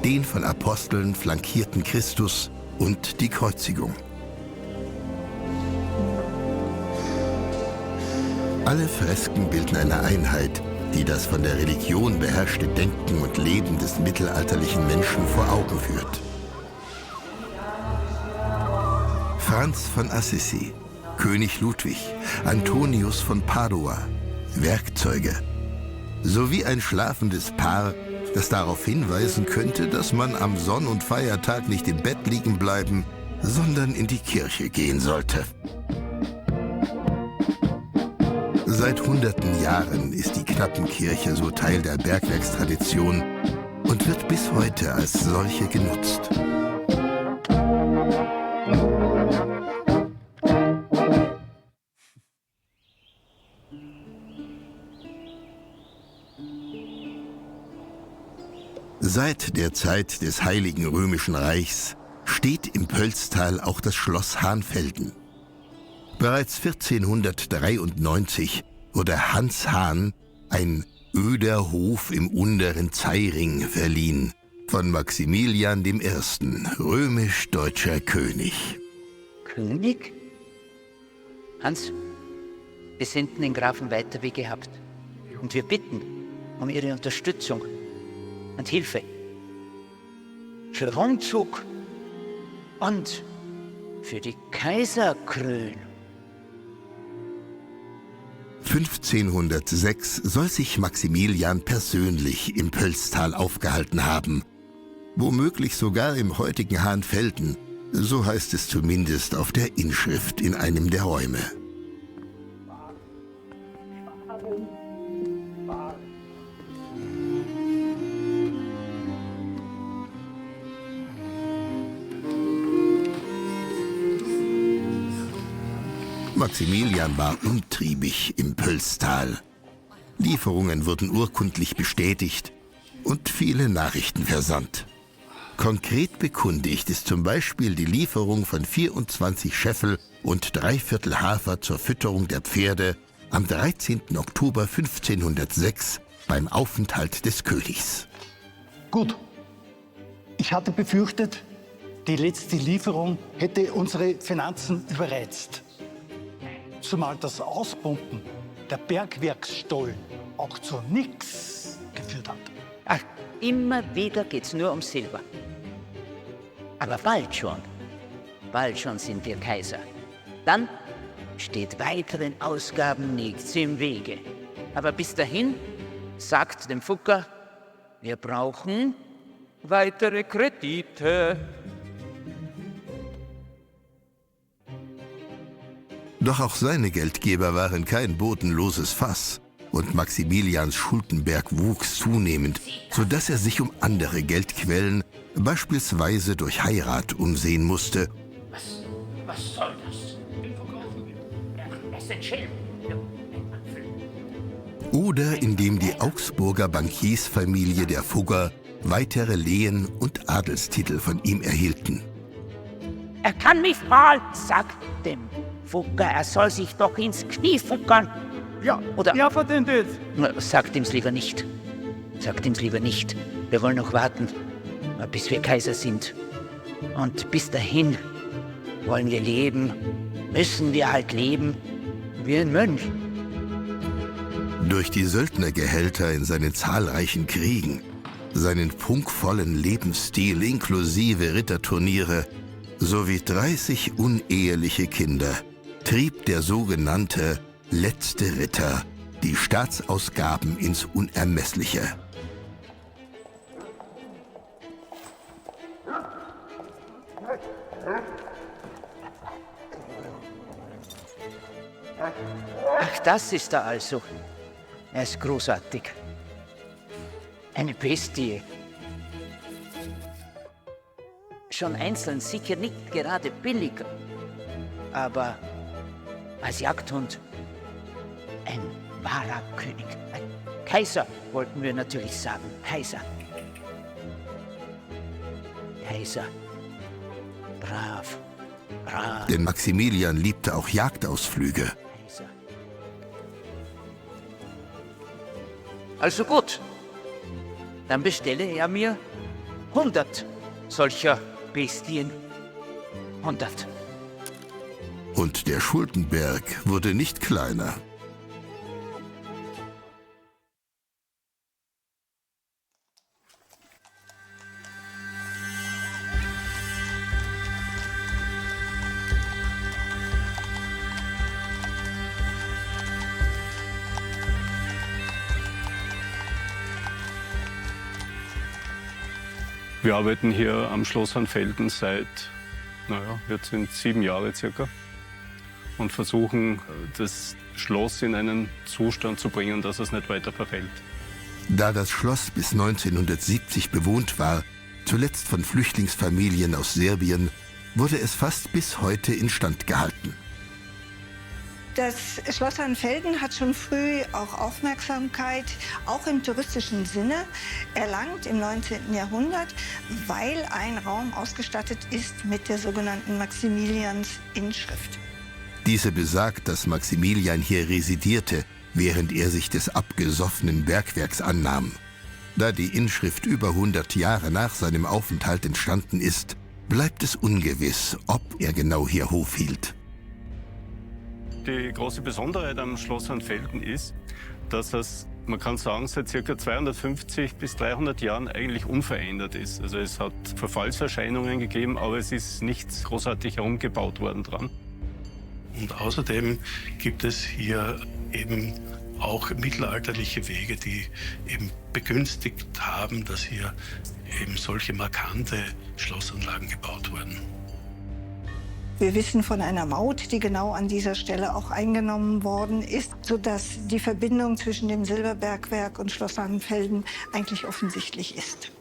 Den von Aposteln flankierten Christus und die Kreuzigung. Alle Fresken bilden eine Einheit, die das von der Religion beherrschte Denken und Leben des mittelalterlichen Menschen vor Augen führt. Franz von Assisi, König Ludwig, Antonius von Padua, Werkzeuge, sowie ein schlafendes Paar, das darauf hinweisen könnte, dass man am Sonn- und Feiertag nicht im Bett liegen bleiben, sondern in die Kirche gehen sollte. Seit hunderten Jahren ist die Knappenkirche so Teil der Bergwerkstradition und wird bis heute als solche genutzt. Seit der Zeit des Heiligen Römischen Reichs steht im Pölztal auch das Schloss Hahnfelden. Bereits 1493 wurde Hans Hahn, ein öder Hof im unteren Zeiring, verliehen, von Maximilian I., römisch-deutscher König. König? Hans, wir senden den Grafen weiter wie gehabt. Und wir bitten um Ihre Unterstützung und Hilfe. Für Umzug und für die Kaiserkrön. 1506 soll sich Maximilian persönlich im Pölztal aufgehalten haben. Womöglich sogar im heutigen Hahnfelden, so heißt es zumindest auf der Inschrift in einem der Räume. Maximilian war umtriebig im Pölztal. Lieferungen wurden urkundlich bestätigt und viele Nachrichten versandt. Konkret bekundigt ist zum Beispiel die Lieferung von 24 Scheffel und 3/4 Hafer zur Fütterung der Pferde am 13. Oktober 1506 beim Aufenthalt des Königs. Gut. Ich hatte befürchtet, die letzte Lieferung hätte unsere Finanzen überreizt. Zumal das Auspumpen der Bergwerksstollen auch zu nichts geführt hat. Ach, immer wieder geht's nur um Silber. Aber bald schon sind wir Kaiser. Dann steht weiteren Ausgaben nichts im Wege. Aber bis dahin sagt dem Fucker, wir brauchen weitere Kredite. Doch auch seine Geldgeber waren kein bodenloses Fass. Und Maximilians Schuldenberg wuchs zunehmend, sodass er sich um andere Geldquellen, beispielsweise durch Heirat, umsehen musste. Was soll das? Es sind Schelm. Oder indem die Augsburger Bankiersfamilie der Fugger weitere Lehen und Adelstitel von ihm erhielten. Er kann mich mal, sagt dem Fugger, er soll sich doch ins Knie fuckern. Ja, oder ja, verdendet. Sagt ihm's lieber nicht. Sagt ihm's lieber nicht. Wir wollen noch warten, bis wir Kaiser sind. Und bis dahin wollen wir leben, müssen wir halt leben wie ein Mönch. Durch die Söldnergehälter in seinen zahlreichen Kriegen, seinen prunkvollen Lebensstil inklusive Ritterturniere sowie 30 uneheliche Kinder trieb der sogenannte letzte Ritter die Staatsausgaben ins Unermessliche. Ach, das ist er also. Er ist großartig. Eine Bestie. Schon einzeln sicher nicht gerade billig, aber als Jagdhund ein wahrer König. Ein Kaiser, wollten wir natürlich sagen. Kaiser. Kaiser. Brav. Brav. Denn Maximilian liebte auch Jagdausflüge. Also gut, dann bestelle er mir 100 solcher Bestien. 100. Und der Schuldenberg wurde nicht kleiner. Wir arbeiten hier am Schloss Hanfelden seit, jetzt sind 7 Jahre circa und versuchen, das Schloss in einen Zustand zu bringen, dass es nicht weiter verfällt. Da das Schloss bis 1970 bewohnt war, zuletzt von Flüchtlingsfamilien aus Serbien, wurde es fast bis heute instand gehalten. Das Schloss Hanfelden hat schon früh auch Aufmerksamkeit, auch im touristischen Sinne, erlangt im 19. Jahrhundert, weil ein Raum ausgestattet ist mit der sogenannten Maximilians-Inschrift. Diese besagt, dass Maximilian hier residierte, während er sich des abgesoffenen Bergwerks annahm. Da die Inschrift über 100 Jahre nach seinem Aufenthalt entstanden ist, bleibt es ungewiss, ob er genau hier Hof hielt. Die große Besonderheit am Schloss Hanfelden ist, dass es, man kann sagen, seit ca. 250 bis 300 Jahren eigentlich unverändert ist. Also es hat Verfallserscheinungen gegeben, aber es ist nichts großartig herumgebaut worden dran. Und außerdem gibt es hier eben auch mittelalterliche Wege, die eben begünstigt haben, dass hier eben solche markante Schlossanlagen gebaut wurden. Wir wissen von einer Maut, die genau an dieser Stelle auch eingenommen worden ist, sodass die Verbindung zwischen dem Silberbergwerk und Schloss Hanfelden eigentlich offensichtlich ist.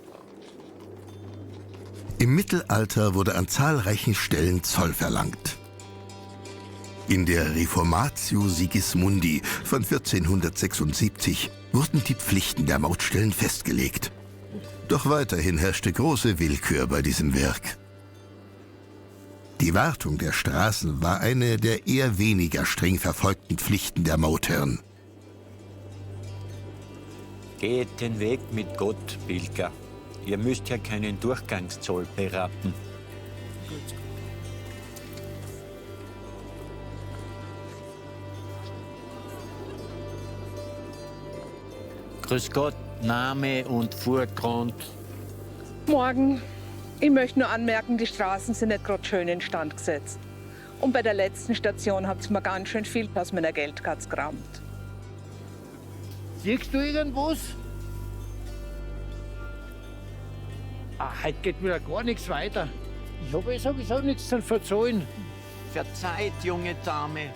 Im Mittelalter wurde an zahlreichen Stellen Zoll verlangt. In der Reformatio Sigismundi von 1476 wurden die Pflichten der Mautstellen festgelegt. Doch weiterhin herrschte große Willkür bei diesem Werk. Die Wartung der Straßen war eine der eher weniger streng verfolgten Pflichten der Mautherren. Geht den Weg mit Gott, Pilger. Ihr müsst ja keinen Durchgangszoll beraten. Grüß Gott, Name und Vorgrund. Morgen. Ich möchte nur anmerken, die Straßen sind nicht gerade schön instand gesetzt. Und bei der letzten Station habt ihr mir ganz schön viel aus meiner Geldkatze gerammt. Siehst du irgendwas? Heute geht mir gar nichts weiter. Ich habe sowieso nichts zu verzahlen. Verzeiht, junge Dame.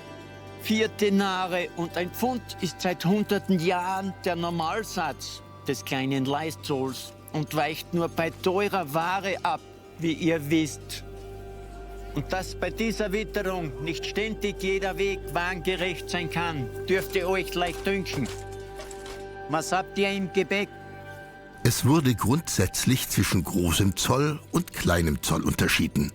4 Denare und ein Pfund ist seit hunderten Jahren der Normalsatz des kleinen Leistzolls und weicht nur bei teurer Ware ab, wie ihr wisst. Und dass bei dieser Witterung nicht ständig jeder Weg wagengerecht sein kann, dürft ihr euch leicht dünken. Was habt ihr im Gepäck? Es wurde grundsätzlich zwischen großem Zoll und kleinem Zoll unterschieden.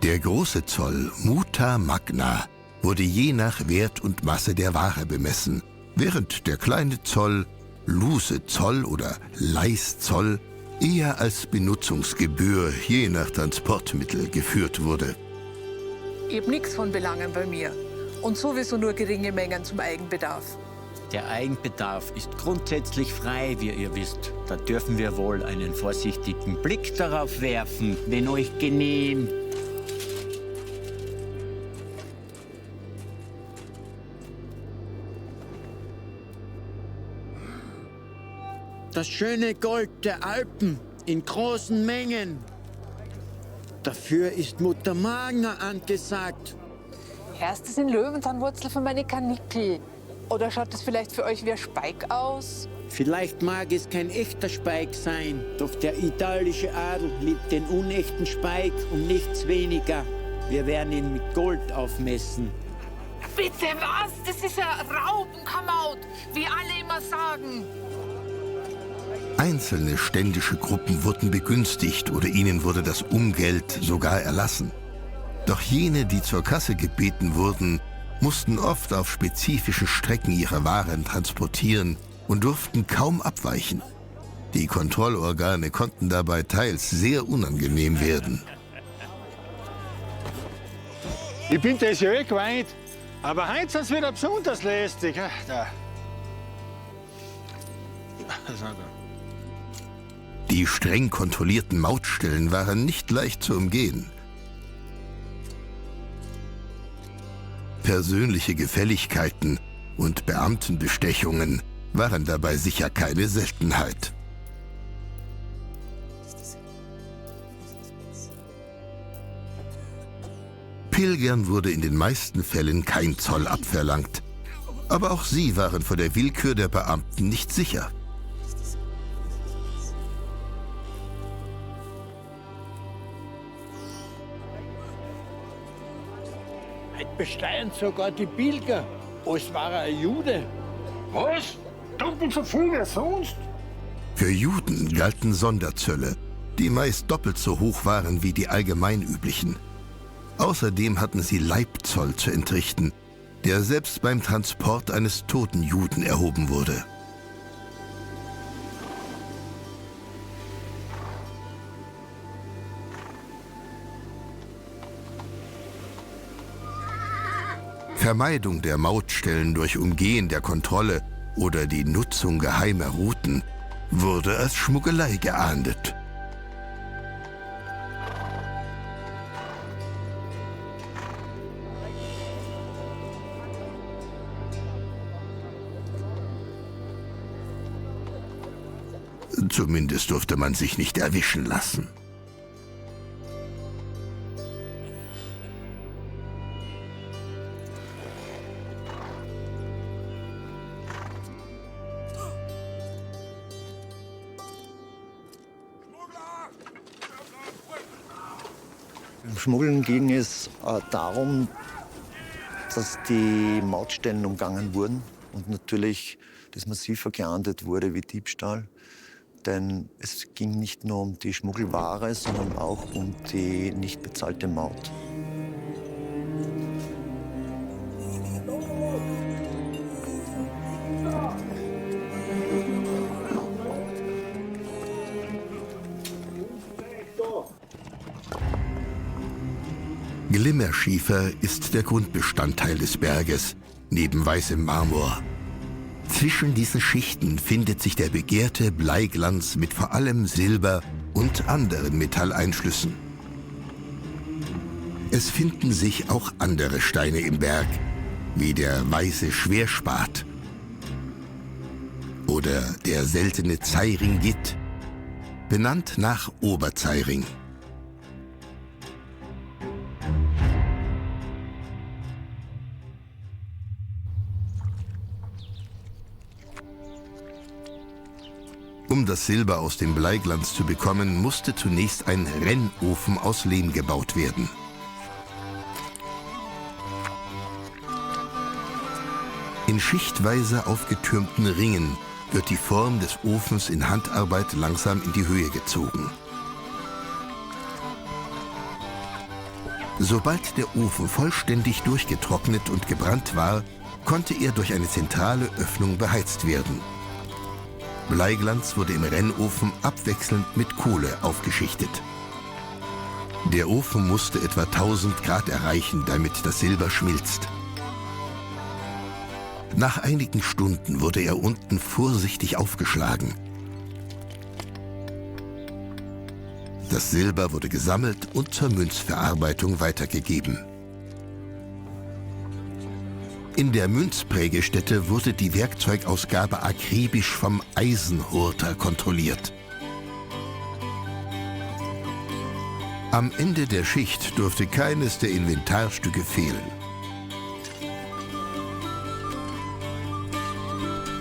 Der große Zoll, Muta Magna, wurde je nach Wert und Masse der Ware bemessen, während der kleine Zoll, Luse Zoll oder Leiszoll, eher als Benutzungsgebühr je nach Transportmittel geführt wurde. Ich hab nichts von Belangen bei mir. Und sowieso nur geringe Mengen zum Eigenbedarf. Der Eigenbedarf ist grundsätzlich frei, wie ihr wisst. Da dürfen wir wohl einen vorsichtigen Blick darauf werfen, wenn euch genehm. Das schöne Gold der Alpen in großen Mengen. Dafür ist Mutter Magna angesagt. Erst ist in Löwenzahnwurzel für meine Kanickel. Oder schaut das vielleicht für euch wie ein Speik aus? Vielleicht mag es kein echter Speik sein, doch der italische Adel liebt den unechten Speik um nichts weniger. Wir werden ihn mit Gold aufmessen. Bitte was? Das ist ja Raupenkammaut, wie alle immer sagen. Einzelne ständische Gruppen wurden begünstigt oder ihnen wurde das Umgeld sogar erlassen. Doch jene, die zur Kasse gebeten wurden, mussten oft auf spezifischen Strecken ihre Waren transportieren und durften kaum abweichen. Die Kontrollorgane konnten dabei teils sehr unangenehm werden. Ich bin das ja gewöhnt, aber heute ist es wieder besonders lästig. Die streng kontrollierten Mautstellen waren nicht leicht zu umgehen. Persönliche Gefälligkeiten und Beamtenbestechungen waren dabei sicher keine Seltenheit. Pilgern wurde in den meisten Fällen kein Zoll abverlangt. Aber auch sie waren vor der Willkür der Beamten nicht sicher. Heute besteuern sogar die Pilger, als war er ein Jude. Was? Doppelt so viel wie sonst? Für Juden galten Sonderzölle, die meist doppelt so hoch waren wie die allgemein üblichen. Außerdem hatten sie Leibzoll zu entrichten, der selbst beim Transport eines toten Juden erhoben wurde. Vermeidung der Mautstellen durch Umgehen der Kontrolle oder die Nutzung geheimer Routen wurde als Schmuggelei geahndet. Zumindest durfte man sich nicht erwischen lassen. Beim Schmuggeln ging es darum, dass die Mautstellen umgangen wurden und natürlich das massiver geahndet wurde wie Diebstahl. Denn es ging nicht nur um die Schmuggelware, sondern auch um die nicht bezahlte Maut. Glimmerschiefer ist der Grundbestandteil des Berges, neben weißem Marmor. Zwischen diesen Schichten findet sich der begehrte Bleiglanz mit vor allem Silber und anderen Metalleinschlüssen. Es finden sich auch andere Steine im Berg, wie der weiße Schwerspat oder der seltene Zeiringit, benannt nach Oberzeiring. Um das Silber aus dem Bleiglanz zu bekommen, musste zunächst ein Rennofen aus Lehm gebaut werden. In schichtweise aufgetürmten Ringen wird die Form des Ofens in Handarbeit langsam in die Höhe gezogen. Sobald der Ofen vollständig durchgetrocknet und gebrannt war, konnte er durch eine zentrale Öffnung beheizt werden. Bleiglanz wurde im Rennofen abwechselnd mit Kohle aufgeschichtet. Der Ofen musste etwa 1000 Grad erreichen, damit das Silber schmilzt. Nach einigen Stunden wurde er unten vorsichtig aufgeschlagen. Das Silber wurde gesammelt und zur Münzverarbeitung weitergegeben. In der Münzprägestätte wurde die Werkzeugausgabe akribisch vom Eisenhorter kontrolliert. Am Ende der Schicht durfte keines der Inventarstücke fehlen.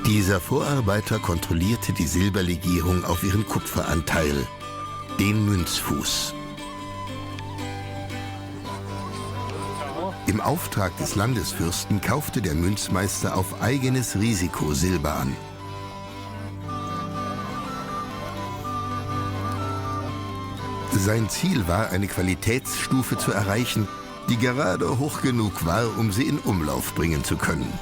Dieser Vorarbeiter kontrollierte die Silberlegierung auf ihren Kupferanteil, den Münzfuß. Im Auftrag des Landesfürsten kaufte der Münzmeister auf eigenes Risiko Silber an. Sein Ziel war, eine Qualitätsstufe zu erreichen, die gerade hoch genug war, um sie in Umlauf bringen zu können.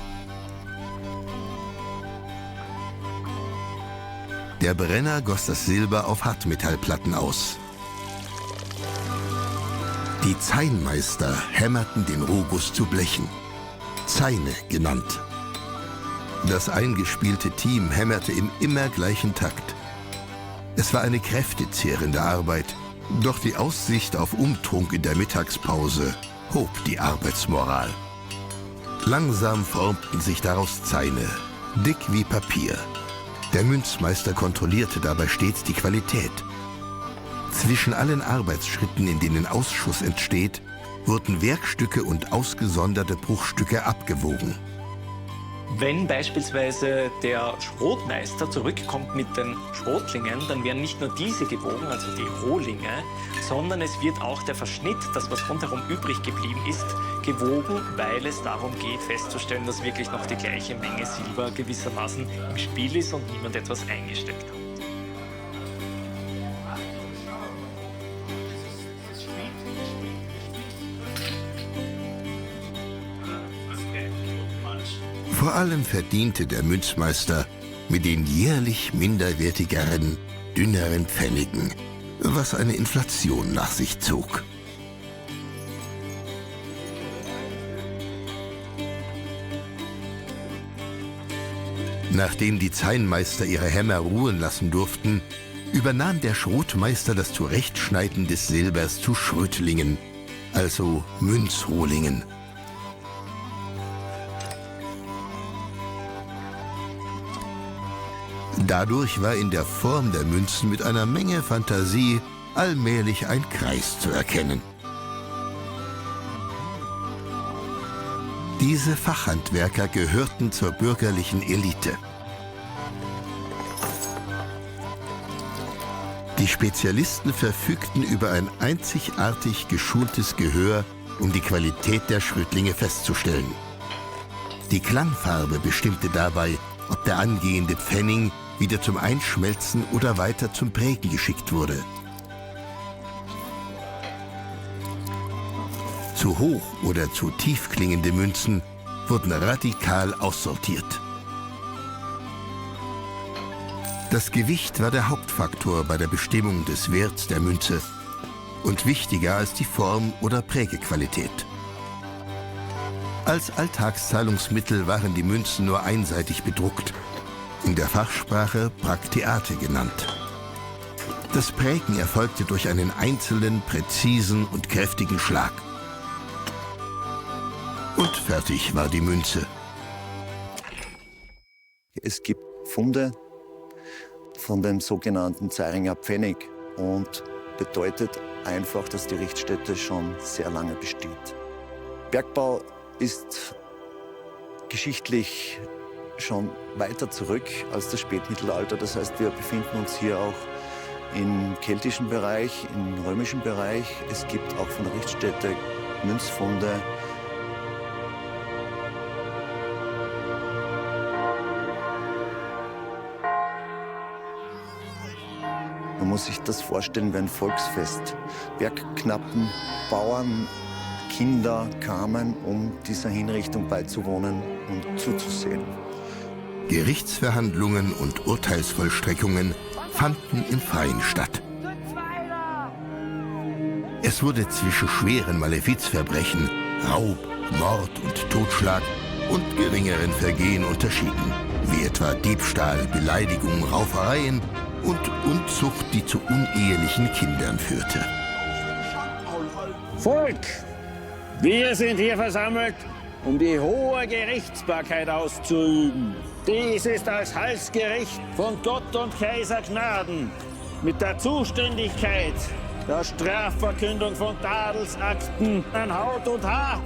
Der Brenner goss das Silber auf Hartmetallplatten aus. Die Zeinmeister hämmerten den Rohguss zu Blechen, Zeine genannt. Das eingespielte Team hämmerte im immer gleichen Takt. Es war eine kräftezehrende Arbeit, doch die Aussicht auf Umtrunk in der Mittagspause hob die Arbeitsmoral. Langsam formten sich daraus Zeine, dick wie Papier. Der Münzmeister kontrollierte dabei stets die Qualität. Zwischen allen Arbeitsschritten, in denen Ausschuss entsteht, wurden Werkstücke und ausgesonderte Bruchstücke abgewogen. Wenn beispielsweise der Schrotmeister zurückkommt mit den Schrotlingen, dann werden nicht nur diese gewogen, also die Rohlinge, sondern es wird auch der Verschnitt, das was rundherum übrig geblieben ist, gewogen, weil es darum geht, festzustellen, dass wirklich noch die gleiche Menge Silber gewissermaßen im Spiel ist und niemand etwas eingesteckt hat. Vor allem verdiente der Münzmeister mit den jährlich minderwertigeren, dünneren Pfennigen, was eine Inflation nach sich zog. Nachdem die Zeinmeister ihre Hämmer ruhen lassen durften, übernahm der Schrotmeister das Zurechtschneiden des Silbers zu Schrötlingen, also Münzrohlingen. Dadurch war in der Form der Münzen mit einer Menge Fantasie allmählich ein Kreis zu erkennen. Diese Fachhandwerker gehörten zur bürgerlichen Elite. Die Spezialisten verfügten über ein einzigartig geschultes Gehör, um die Qualität der Schrötlinge festzustellen. Die Klangfarbe bestimmte dabei, ob der angehende Pfennig wieder zum Einschmelzen oder weiter zum Prägen geschickt wurde. Zu hoch oder zu tief klingende Münzen wurden radikal aussortiert. Das Gewicht war der Hauptfaktor bei der Bestimmung des Werts der Münze und wichtiger als die Form oder Prägequalität. Als Alltagszahlungsmittel waren die Münzen nur einseitig bedruckt, in der Fachsprache Bracteate genannt. Das Prägen erfolgte durch einen einzelnen, präzisen und kräftigen Schlag. Und fertig war die Münze. Es gibt Funde von dem sogenannten Zeiringer Pfennig und bedeutet einfach, dass die Richtstätte schon sehr lange besteht. Bergbau ist geschichtlich schon weiter zurück als das Spätmittelalter. Das heißt, wir befinden uns hier auch im keltischen Bereich, im römischen Bereich. Es gibt auch von der Richtstätte Münzfunde. Man muss sich das vorstellen wie ein Volksfest. Bergknappen, Bauern, Kinder kamen, um dieser Hinrichtung beizuwohnen und zuzusehen. Gerichtsverhandlungen und Urteilsvollstreckungen fanden im Freien statt. Es wurde zwischen schweren Malefizverbrechen, Raub, Mord und Totschlag und geringeren Vergehen unterschieden, wie etwa Diebstahl, Beleidigung, Raufereien und Unzucht, die zu unehelichen Kindern führte. Volk, wir sind hier versammelt, um die hohe Gerichtsbarkeit auszuüben. Dies ist das Heilsgericht von Gott und Kaiser Gnaden mit der Zuständigkeit der Strafverkündung von Tadelsakten an Haut und Haar,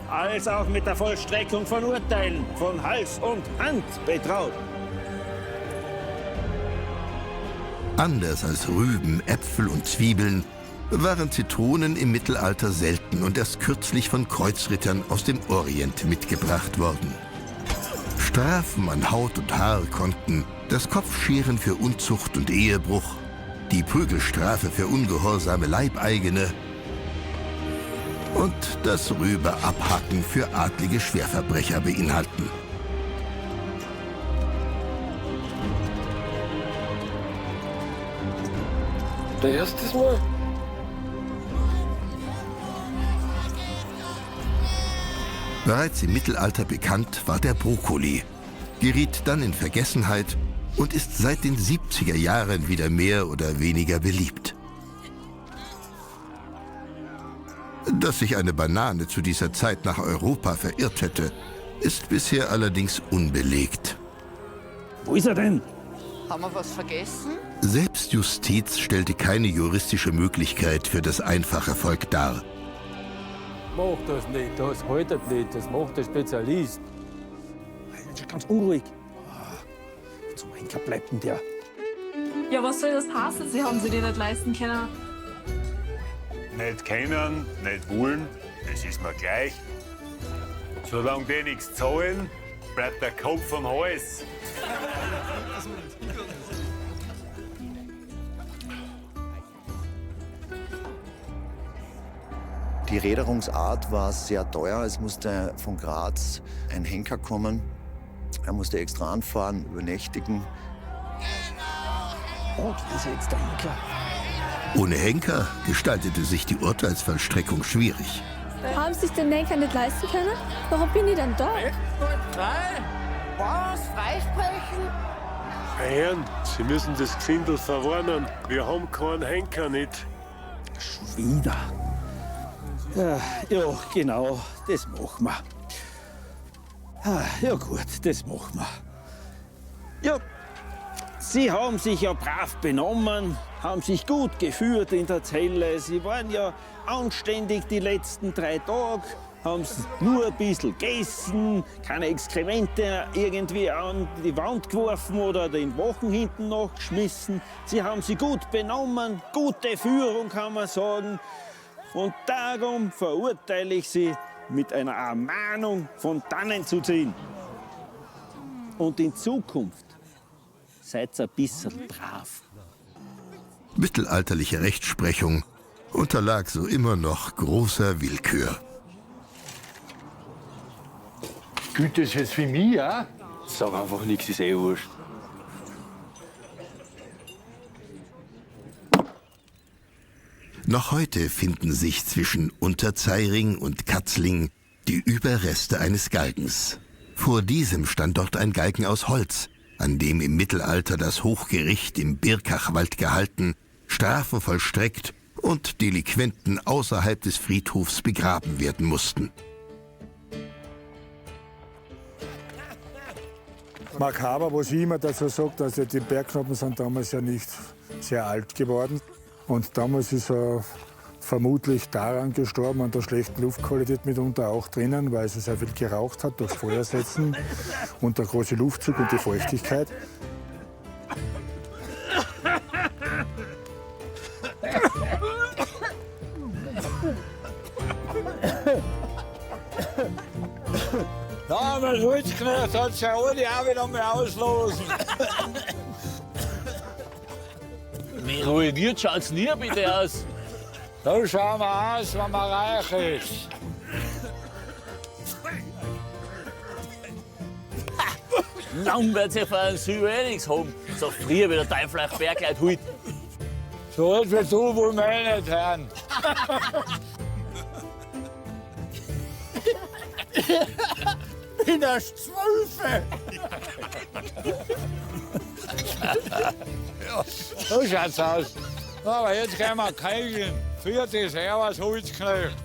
als auch mit der Vollstreckung von Urteilen von Hals und Hand betraut. Anders als Rüben, Äpfel und Zwiebeln waren Zitronen im Mittelalter selten und erst kürzlich von Kreuzrittern aus dem Orient mitgebracht worden. Strafen an Haut und Haar konnten das Kopfscheren für Unzucht und Ehebruch, die Prügelstrafe für ungehorsame Leibeigene und das Rübe-Abhaken für adlige Schwerverbrecher beinhalten. Der erste Mal. Bereits im Mittelalter bekannt war der Brokkoli, geriet dann in Vergessenheit und ist seit den 70er Jahren wieder mehr oder weniger beliebt. Dass sich eine Banane zu dieser Zeit nach Europa verirrt hätte, ist bisher allerdings unbelegt. Wo ist er denn? Haben wir was vergessen? Selbstjustiz stellte keine juristische Möglichkeit für das einfache Volk dar. Mach das nicht, das haltet nicht, das macht der Spezialist. Ich bin ganz unruhig. Zum Henker bleibt denn der. Ja, was soll das heißen? Sie haben sie dir nicht leisten können. Nicht kennen, nicht wollen, das ist mir gleich. Solange die nichts zahlen, bleibt der Kopf am Hals. Die Reederungsart war sehr teuer. Es musste von Graz ein Henker kommen. Er musste extra anfahren, übernächtigen. Und wie ist jetzt der Henker? Ohne Henker gestaltete sich die Urteilsvollstreckung schwierig. Haben Sie sich den Henker nicht leisten können? Warum bin ich dann da? Was? Freisprechen? Herren, Sie müssen das Gesindel verwarnen. Wir haben keinen Henker nicht. Schon wieder. Ja, genau, das machen wir. Ja gut, das machen wir. Ja, Sie haben sich ja brav benommen, haben sich gut geführt in der Zelle. Sie waren ja anständig die letzten 3 Tage, haben nur ein bisschen gegessen, keine Exkremente irgendwie an die Wand geworfen oder den Wochen hinten noch geschmissen. Sie haben sich gut benommen, gute Führung kann man sagen. Und darum verurteile ich Sie, mit einer Ermahnung von dannen zu ziehen. Und in Zukunft seid ein bisschen brav. Mittelalterliche Rechtsprechung unterlag so immer noch großer Willkür. Gilt das jetzt für mich, ja? Sag einfach nichts, ist eh wurscht. Noch heute finden sich zwischen Unterzeiring und Katzling die Überreste eines Galgens. Vor diesem stand dort ein Galgen aus Holz, an dem im Mittelalter das Hochgericht im Birkachwald gehalten, Strafen vollstreckt und Delinquenten außerhalb des Friedhofs begraben werden mussten. Makaber, was ich immer dazu sage, dass die Bergknappen sind damals ja nicht sehr alt geworden. Und damals ist er vermutlich daran gestorben, an der schlechten Luftqualität mitunter auch drinnen, weil er sehr viel geraucht hat durch Feuersetzen und der große Luftzug und die Feuchtigkeit. Ja, mein Holzknecht hat sich auch wieder mal auslosen. Wie ruiniert schaut's nie bitte aus? So schauen wir aus, wenn man reich ist. Lang wird sich für einen Silber eh nichts haben. So früher wie der Teufel euch Bergleut holt. So alt wie du wollen wir eh nicht hören. bin erst 12. Ja, so schaut's aus. Aber jetzt gehen wir kriegen. Vierte Servus, Holzknecht.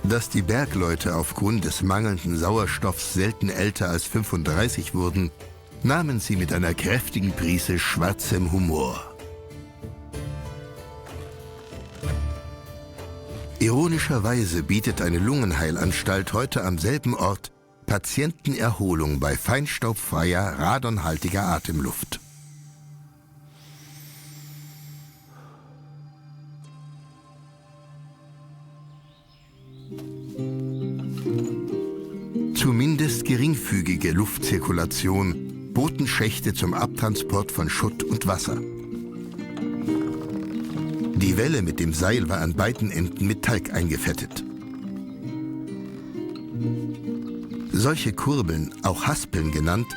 Dass die Bergleute aufgrund des mangelnden Sauerstoffs selten älter als 35 wurden, nahmen sie mit einer kräftigen Prise schwarzem Humor. Ironischerweise bietet eine Lungenheilanstalt heute am selben Ort Patientenerholung bei feinstaubfreier, radonhaltiger Atemluft. Zumindest geringfügige Luftzirkulation boten Schächte zum Abtransport von Schutt und Wasser. Die Welle mit dem Seil war an beiden Enden mit Talg eingefettet. Solche Kurbeln, auch Haspeln genannt,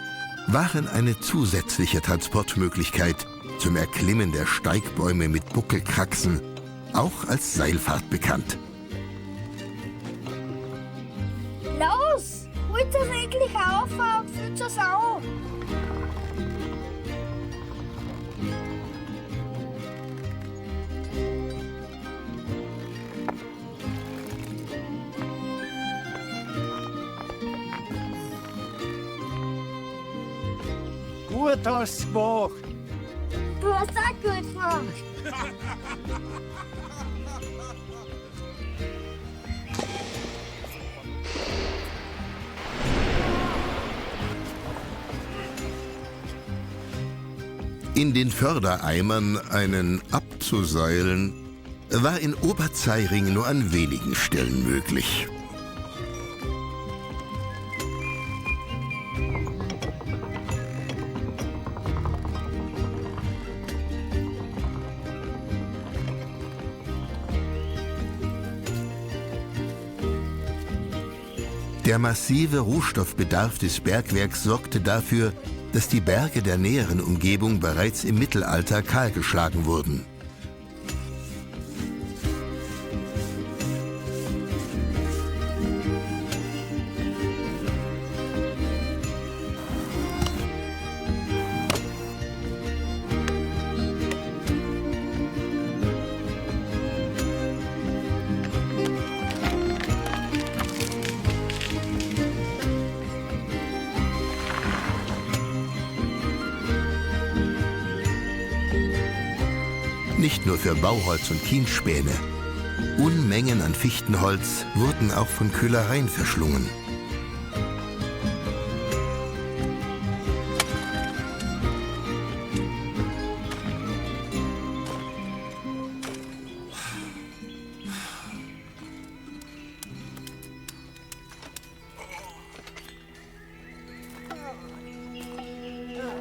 waren eine zusätzliche Transportmöglichkeit zum Erklimmen der Steigbäume mit Buckelkraxen, auch als Seilfahrt bekannt. Los, holt das endlich auf und füllt es auf. Gut hast du gemacht. Du hast auch gut gemacht. In den Fördereimern einen abzuseilen, war in Oberzeiring nur an wenigen Stellen möglich. Der massive Rohstoffbedarf des Bergwerks sorgte dafür, dass die Berge der näheren Umgebung bereits im Mittelalter kahlgeschlagen wurden. Nicht nur für Bauholz und Kienspäne. Unmengen an Fichtenholz wurden auch von Köhlereien verschlungen.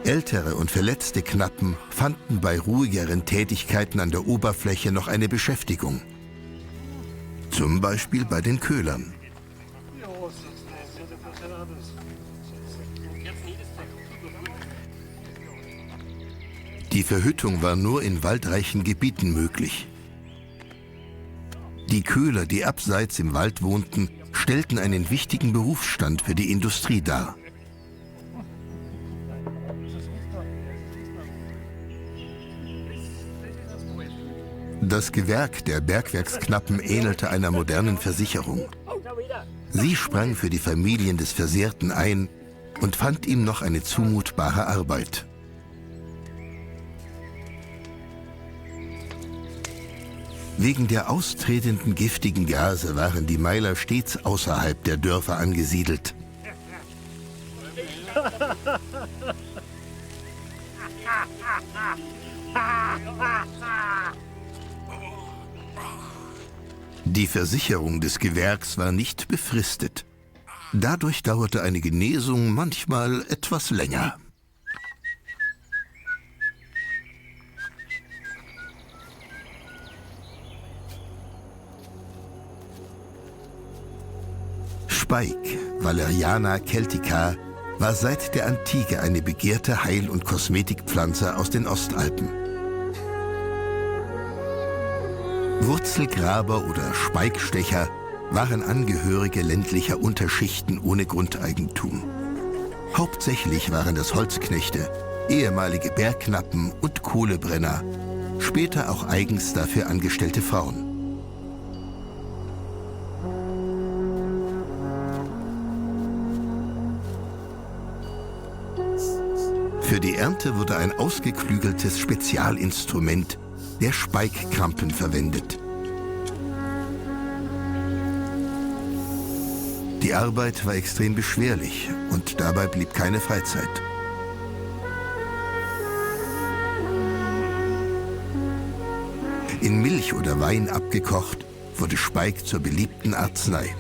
Ältere und verletzte Knappen fanden bei ruhigeren Tätigkeiten an der Oberfläche noch eine Beschäftigung. Zum Beispiel bei den Köhlern. Die Verhüttung war nur in waldreichen Gebieten möglich. Die Köhler, die abseits im Wald wohnten, stellten einen wichtigen Berufsstand für die Industrie dar. Das Gewerk der Bergwerksknappen ähnelte einer modernen Versicherung. Sie sprang für die Familien des Versehrten ein und fand ihm noch eine zumutbare Arbeit. Wegen der austretenden giftigen Gase waren die Meiler stets außerhalb der Dörfer angesiedelt. Die Versicherung des Gewerks war nicht befristet. Dadurch dauerte eine Genesung manchmal etwas länger. Speik, Valeriana celtica, war seit der Antike eine begehrte Heil- und Kosmetikpflanze aus den Ostalpen. Wurzelgraber oder Speikstecher waren Angehörige ländlicher Unterschichten ohne Grundeigentum. Hauptsächlich waren das Holzknechte, ehemalige Bergknappen und Kohlebrenner, später auch eigens dafür angestellte Frauen. Für die Ernte wurde ein ausgeklügeltes Spezialinstrument, der Speikkrampen, verwendet. Die Arbeit war extrem beschwerlich und dabei blieb keine Freizeit. In Milch oder Wein abgekocht, wurde Speik zur beliebten Arznei.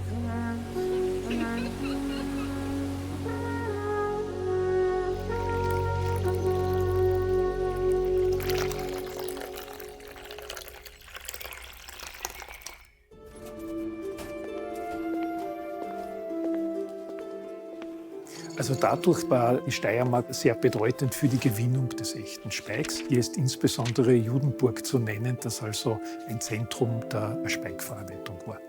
Also dadurch war die Steiermark sehr bedeutend für die Gewinnung des echten Speiks. Hier ist insbesondere Judenburg zu nennen, das also ein Zentrum der Speikverarbeitung war.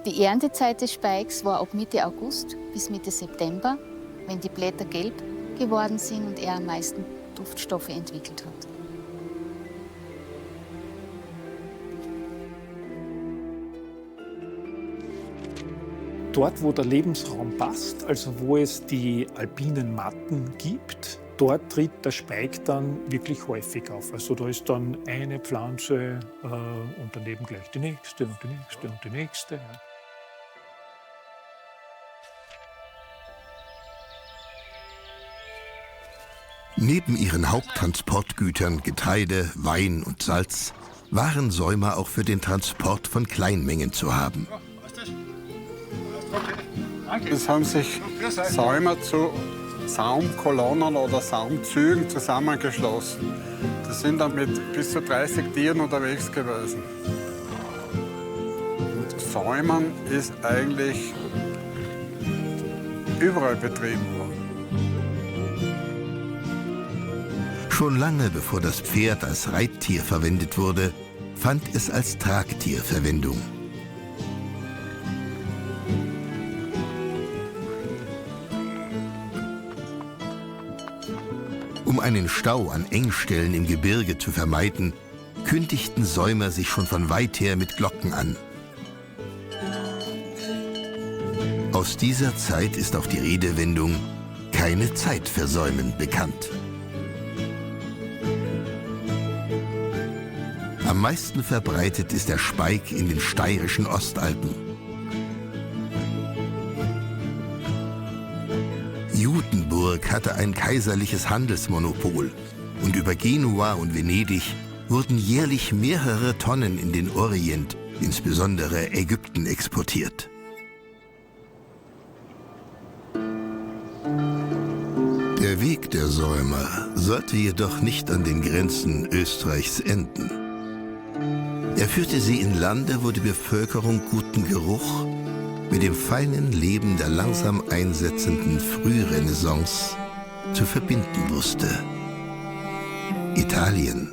Die Erntezeit des Speiks war ab Mitte August bis Mitte September, wenn die Blätter gelb geworden sind und er am meisten Duftstoffe entwickelt hat. Dort, wo der Lebensraum passt, also wo es die alpinen Matten gibt, dort tritt der Speik dann wirklich häufig auf. Also da ist dann eine Pflanze und daneben gleich die nächste und die nächste und die nächste. Ja. Neben ihren Haupttransportgütern Getreide, Wein und Salz waren Säumer auch für den Transport von Kleinmengen zu haben. Es haben sich Säumer zu Saumkolonnen oder Saumzügen zusammengeschlossen. Die sind dann mit bis zu 30 Tieren unterwegs gewesen. Und Säumen ist eigentlich überall betrieben worden. Schon lange bevor das Pferd als Reittier verwendet wurde, fand es als Tragtier Verwendung. Um einen Stau an Engstellen im Gebirge zu vermeiden, kündigten Säumer sich schon von weit her mit Glocken an. Aus dieser Zeit ist auch die Redewendung „keine Zeit versäumen" bekannt. Am meisten verbreitet ist der Speik in den steirischen Ostalpen. Judenburg hatte ein kaiserliches Handelsmonopol und über Genua und Venedig wurden jährlich mehrere Tonnen in den Orient, insbesondere Ägypten, exportiert. Der Weg der Säumer sollte jedoch nicht an den Grenzen Österreichs enden. Er führte sie in Lande, wo die Bevölkerung guten Geruch mit dem feinen Leben der langsam einsetzenden Frührenaissance zu verbinden wusste. Italien.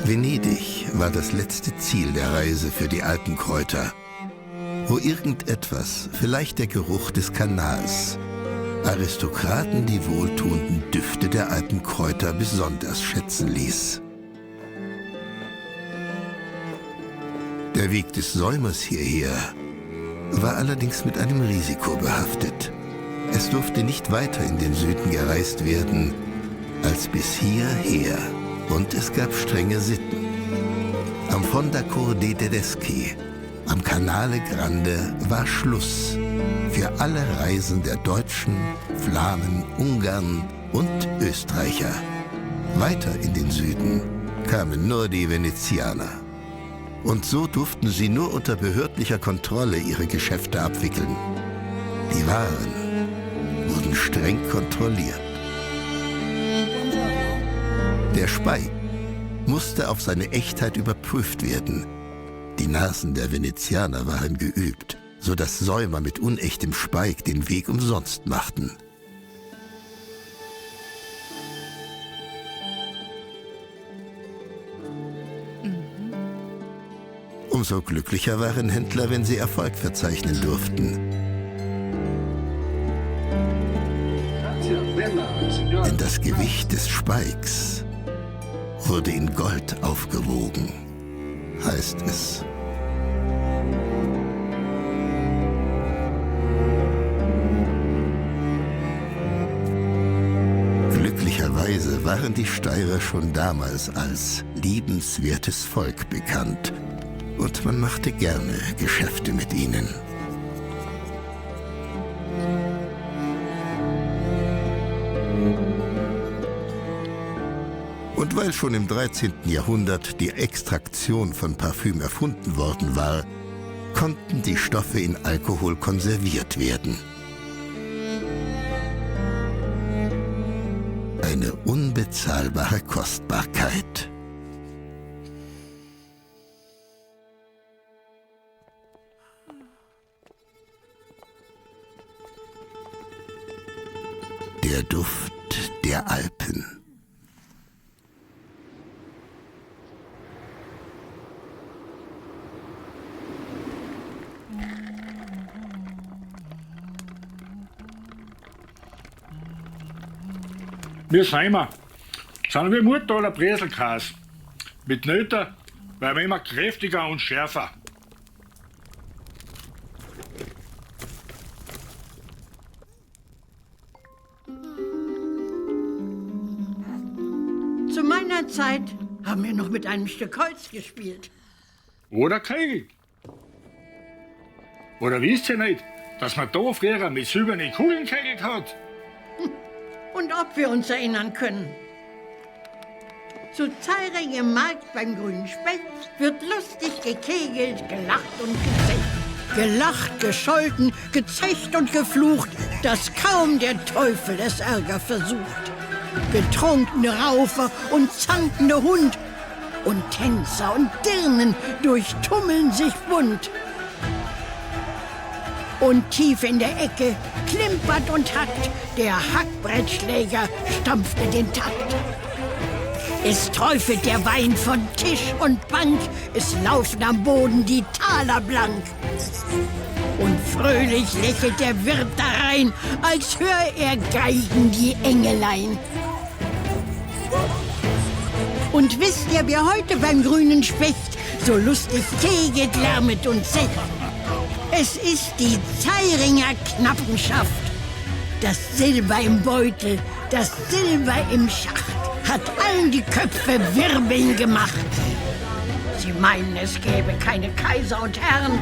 Venedig war das letzte Ziel der Reise für die Alpenkräuter, wo irgendetwas, vielleicht der Geruch des Kanals, Aristokraten die wohltuenden Düfte der Alpenkräuter besonders schätzen ließ. Der Weg des Säumers hierher war allerdings mit einem Risiko behaftet. Es durfte nicht weiter in den Süden gereist werden, als bis hierher. Und es gab strenge Sitten. Am Fondaco dei Tedeschi, am Canale Grande, war Schluss für alle Reisen der Deutschen, Flamen, Ungarn und Österreicher. Weiter in den Süden kamen nur die Venezianer. Und so durften sie nur unter behördlicher Kontrolle ihre Geschäfte abwickeln. Die Waren wurden streng kontrolliert. Der Speik musste auf seine Echtheit überprüft werden. Die Nasen der Venezianer waren geübt, sodass Säumer mit unechtem Speik den Weg umsonst machten. Umso glücklicher waren Händler, wenn sie Erfolg verzeichnen durften. Denn das Gewicht des Speiks wurde in Gold aufgewogen, heißt es. Glücklicherweise waren die Steirer schon damals als liebenswertes Volk bekannt. Und man machte gerne Geschäfte mit ihnen. Und weil schon im 13. Jahrhundert die Extraktion von Parfüm erfunden worden war, konnten die Stoffe in Alkohol konserviert werden. Eine unbezahlbare Kostbarkeit. Der Duft der Alpen. Wir sind wir. Sind wir Murtaler Breselkäse. Mit Nöter werden wir immer kräftiger und schärfer. Zu meiner Zeit haben wir noch mit einem Stück Holz gespielt. Oder Kegel. Oder wisst ihr nicht, dass man da früher mit silbernen Kugeln gekegelt hat? Und ob wir uns erinnern können. Zu Zeiring im Markt beim Grünen Specht wird lustig gekegelt, gelacht und gezecht. Gelacht, gescholten, gezecht und geflucht, dass kaum der Teufel es Ärger versucht. Betrunkene Raufer und zankende Hund und Tänzer und Dirnen durchtummeln sich bunt. Und tief in der Ecke klimpert und hackt, der Hackbrettschläger stampfte den Takt. Es träufelt der Wein von Tisch und Bank, es laufen am Boden die Taler blank. Und fröhlich lächelt der Wirt da rein, als hör er geigen die Engelein. Und wisst ihr, wer heute beim Grünen Specht so lustig kegelt, lärmet und zecht? Es ist die Zeiringer Knappenschaft. Das Silber im Beutel, das Silber im Schacht hat allen die Köpfe wirbeln gemacht. Sie meinen, es gäbe keine Kaiser und Herren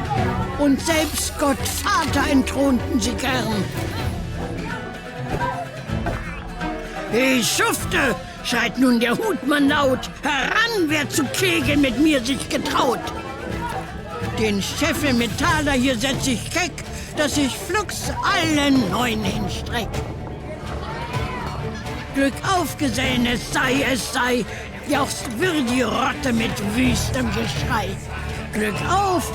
und selbst Gott Vater entthronten sie gern. Ich schufte, schreit nun der Hutmann laut, heran, wer zu kegeln mit mir sich getraut. Den Scheffel mit Taler hier setz ich keck, dass ich flugs allen neun hinstreck. Glück auf, Gesellen, es sei, jauchzt wir die Rotte mit wüstem Geschrei. Glück auf,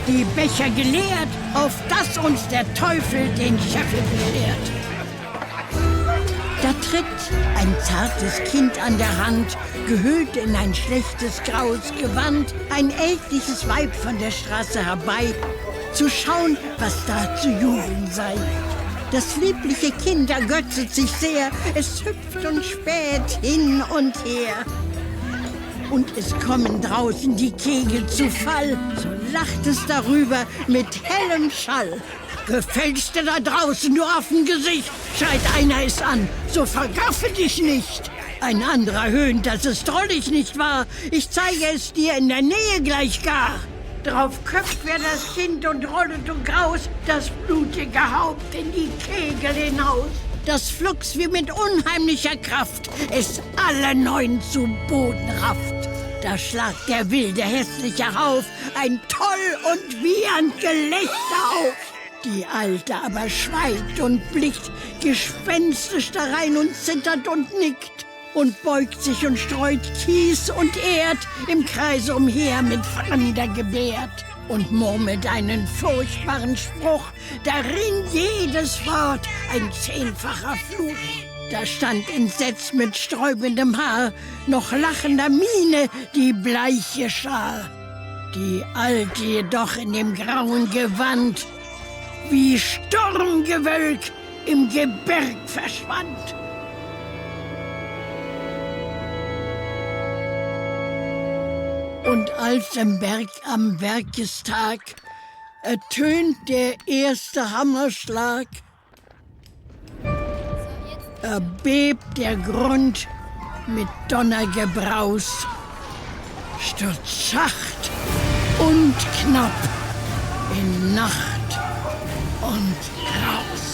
die Becher geleert, auf dass uns der Teufel den Scheffel beschert. Da tritt ein zartes Kind an der Hand, gehüllt in ein schlechtes graues Gewand, ein ältliches Weib von der Straße herbei, zu schauen, was da zu jubeln sei. Das liebliche Kind ergötzet sich sehr, es hüpft und späht hin und her. Und es kommen draußen die Kegel zu Fall, so lacht es darüber mit hellem Schall. Gefällst dir da draußen, du Affengesicht, schreit einer es an, so vergaffe dich nicht. Ein anderer höhnt, dass es drollig nicht war, ich zeige es dir in der Nähe gleich gar. Drauf köpft wer das Kind und rollet und graust das blutige Haupt in die Kegel hinaus. Das flugs wie mit unheimlicher Kraft es alle neun zu Boden rafft. Da schlagt der wilde, hässliche Hauf ein toll und wiehernd Gelächter auf. Die Alte aber schweigt und blickt gespenstisch da rein und zittert und nickt und beugt sich und streut Kies und Erd im Kreis umher mit fremder Gebärd und murmelt einen furchtbaren Spruch, darin jedes Wort ein 10-facher Fluch. Da stand entsetzt mit sträubendem Haar, noch lachender Miene die bleiche Schar. Die Alte jedoch in dem grauen Gewand wie Sturmgewölk im Gebirg verschwand. Und als im Berg am Werkestag ertönt der erste Hammerschlag, erbebt der Grund mit Donnergebraus, stürzt Schacht und Knapp in Nacht und Graus.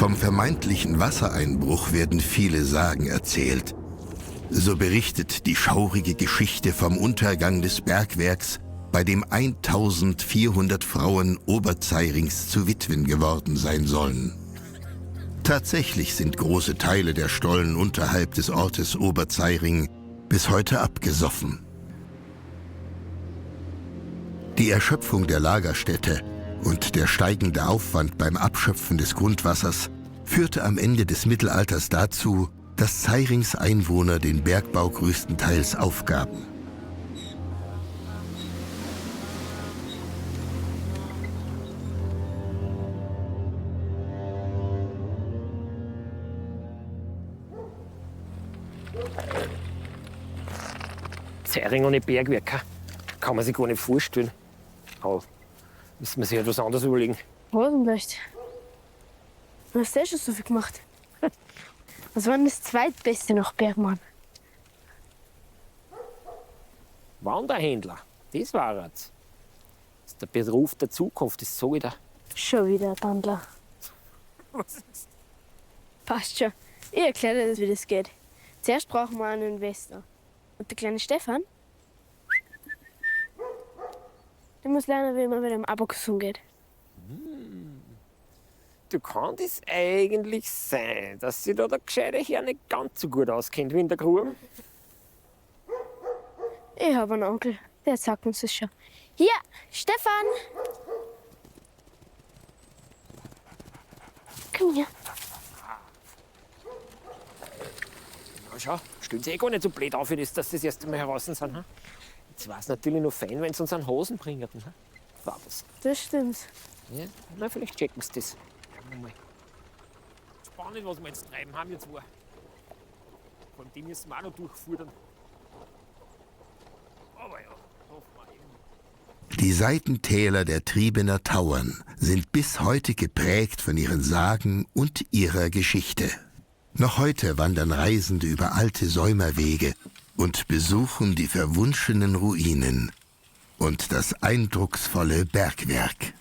Vom vermeintlichen Wassereinbruch werden viele Sagen erzählt. So berichtet die schaurige Geschichte vom Untergang des Bergwerks, bei dem 1400 Frauen Oberzeirings zu Witwen geworden sein sollen. Tatsächlich sind große Teile der Stollen unterhalb des Ortes Oberzeiring bis heute abgesoffen. Die Erschöpfung der Lagerstätte und der steigende Aufwand beim Abschöpfen des Grundwassers führte am Ende des Mittelalters dazu, dass Zeirings Einwohner den Bergbau größtenteils aufgaben. Zeiring ohne Bergwerker kann man sich gar nicht vorstellen. Aber müssen wir sich etwas anderes überlegen. Was denn vielleicht? Du hast ja schon so viel gemacht. Was war denn das Zweitbeste nach Bergmann? Wanderhändler, das war es. Das ist der Beruf der Zukunft, das sag ich dir. Schon wieder ein Tandler. Passt schon. Ich erkläre dir, wie das geht. Zuerst brauchen wir einen Investor. Und der kleine Stefan, der muss lernen, wie man mit dem Abakus umgeht. Du kann das eigentlich sein, dass sich da der gescheite Herr nicht ganz so gut auskennt wie in der Grube? Ich habe einen Onkel, der sagt uns das schon. Hier, Stefan! Komm her. Na schau, stellen Sie eh gar nicht so blöd auf, dass Sie das erste Mal heraus sind. Hm? Jetzt war es natürlich noch fein, wenn Sie uns einen Hosen bringen. Hm? War was. Das stimmt. Ja, na, vielleicht checken Sie das. Mal. Spannend, was wir jetzt treiben haben, wir zwei. Vor allem die müssen wir auch noch durchfudern. Aber ja, hoffen wir eben. Die Seitentäler der Triebener Tauern sind bis heute geprägt von ihren Sagen und ihrer Geschichte. Noch heute wandern Reisende über alte Säumerwege und besuchen die verwunschenen Ruinen und das eindrucksvolle Bergwerk.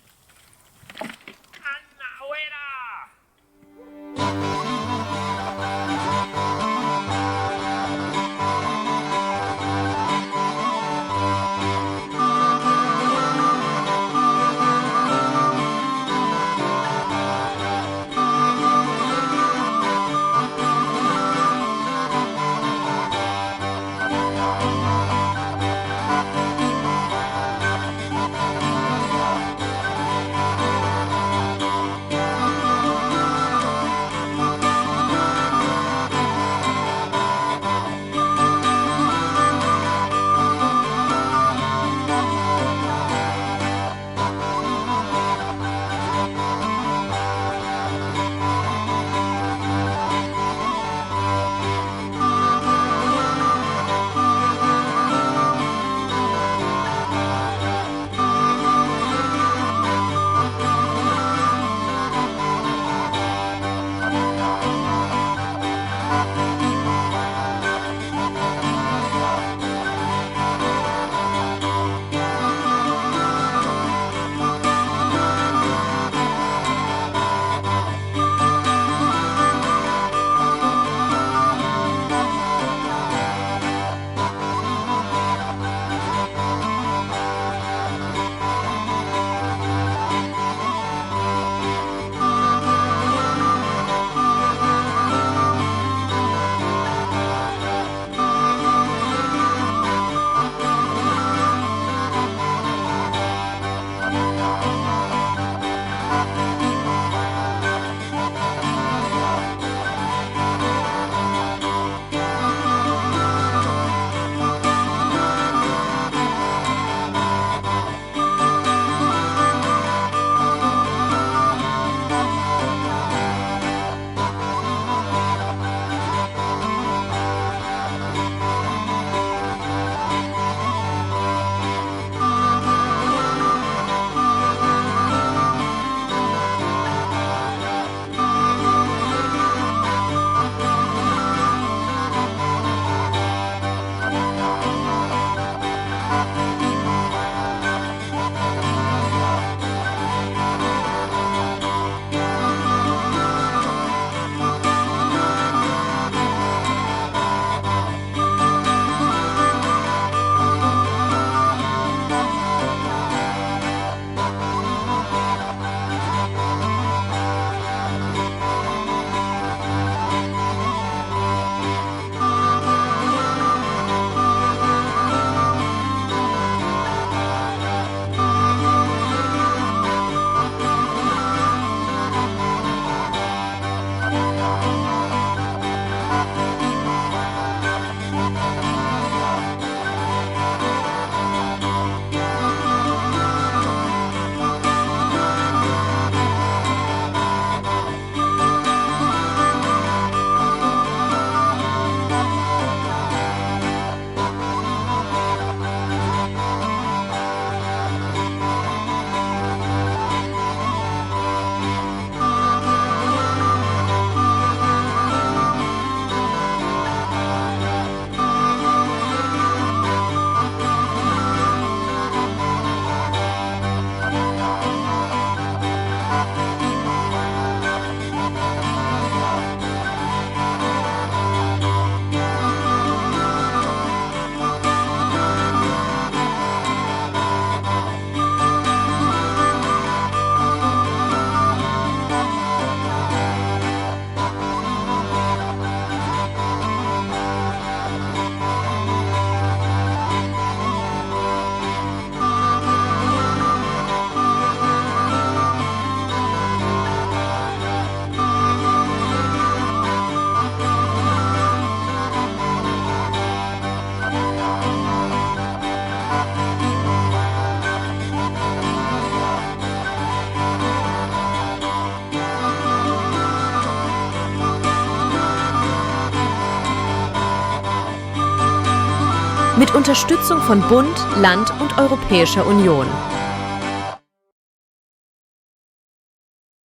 Mit Unterstützung von Bund, Land und Europäischer Union.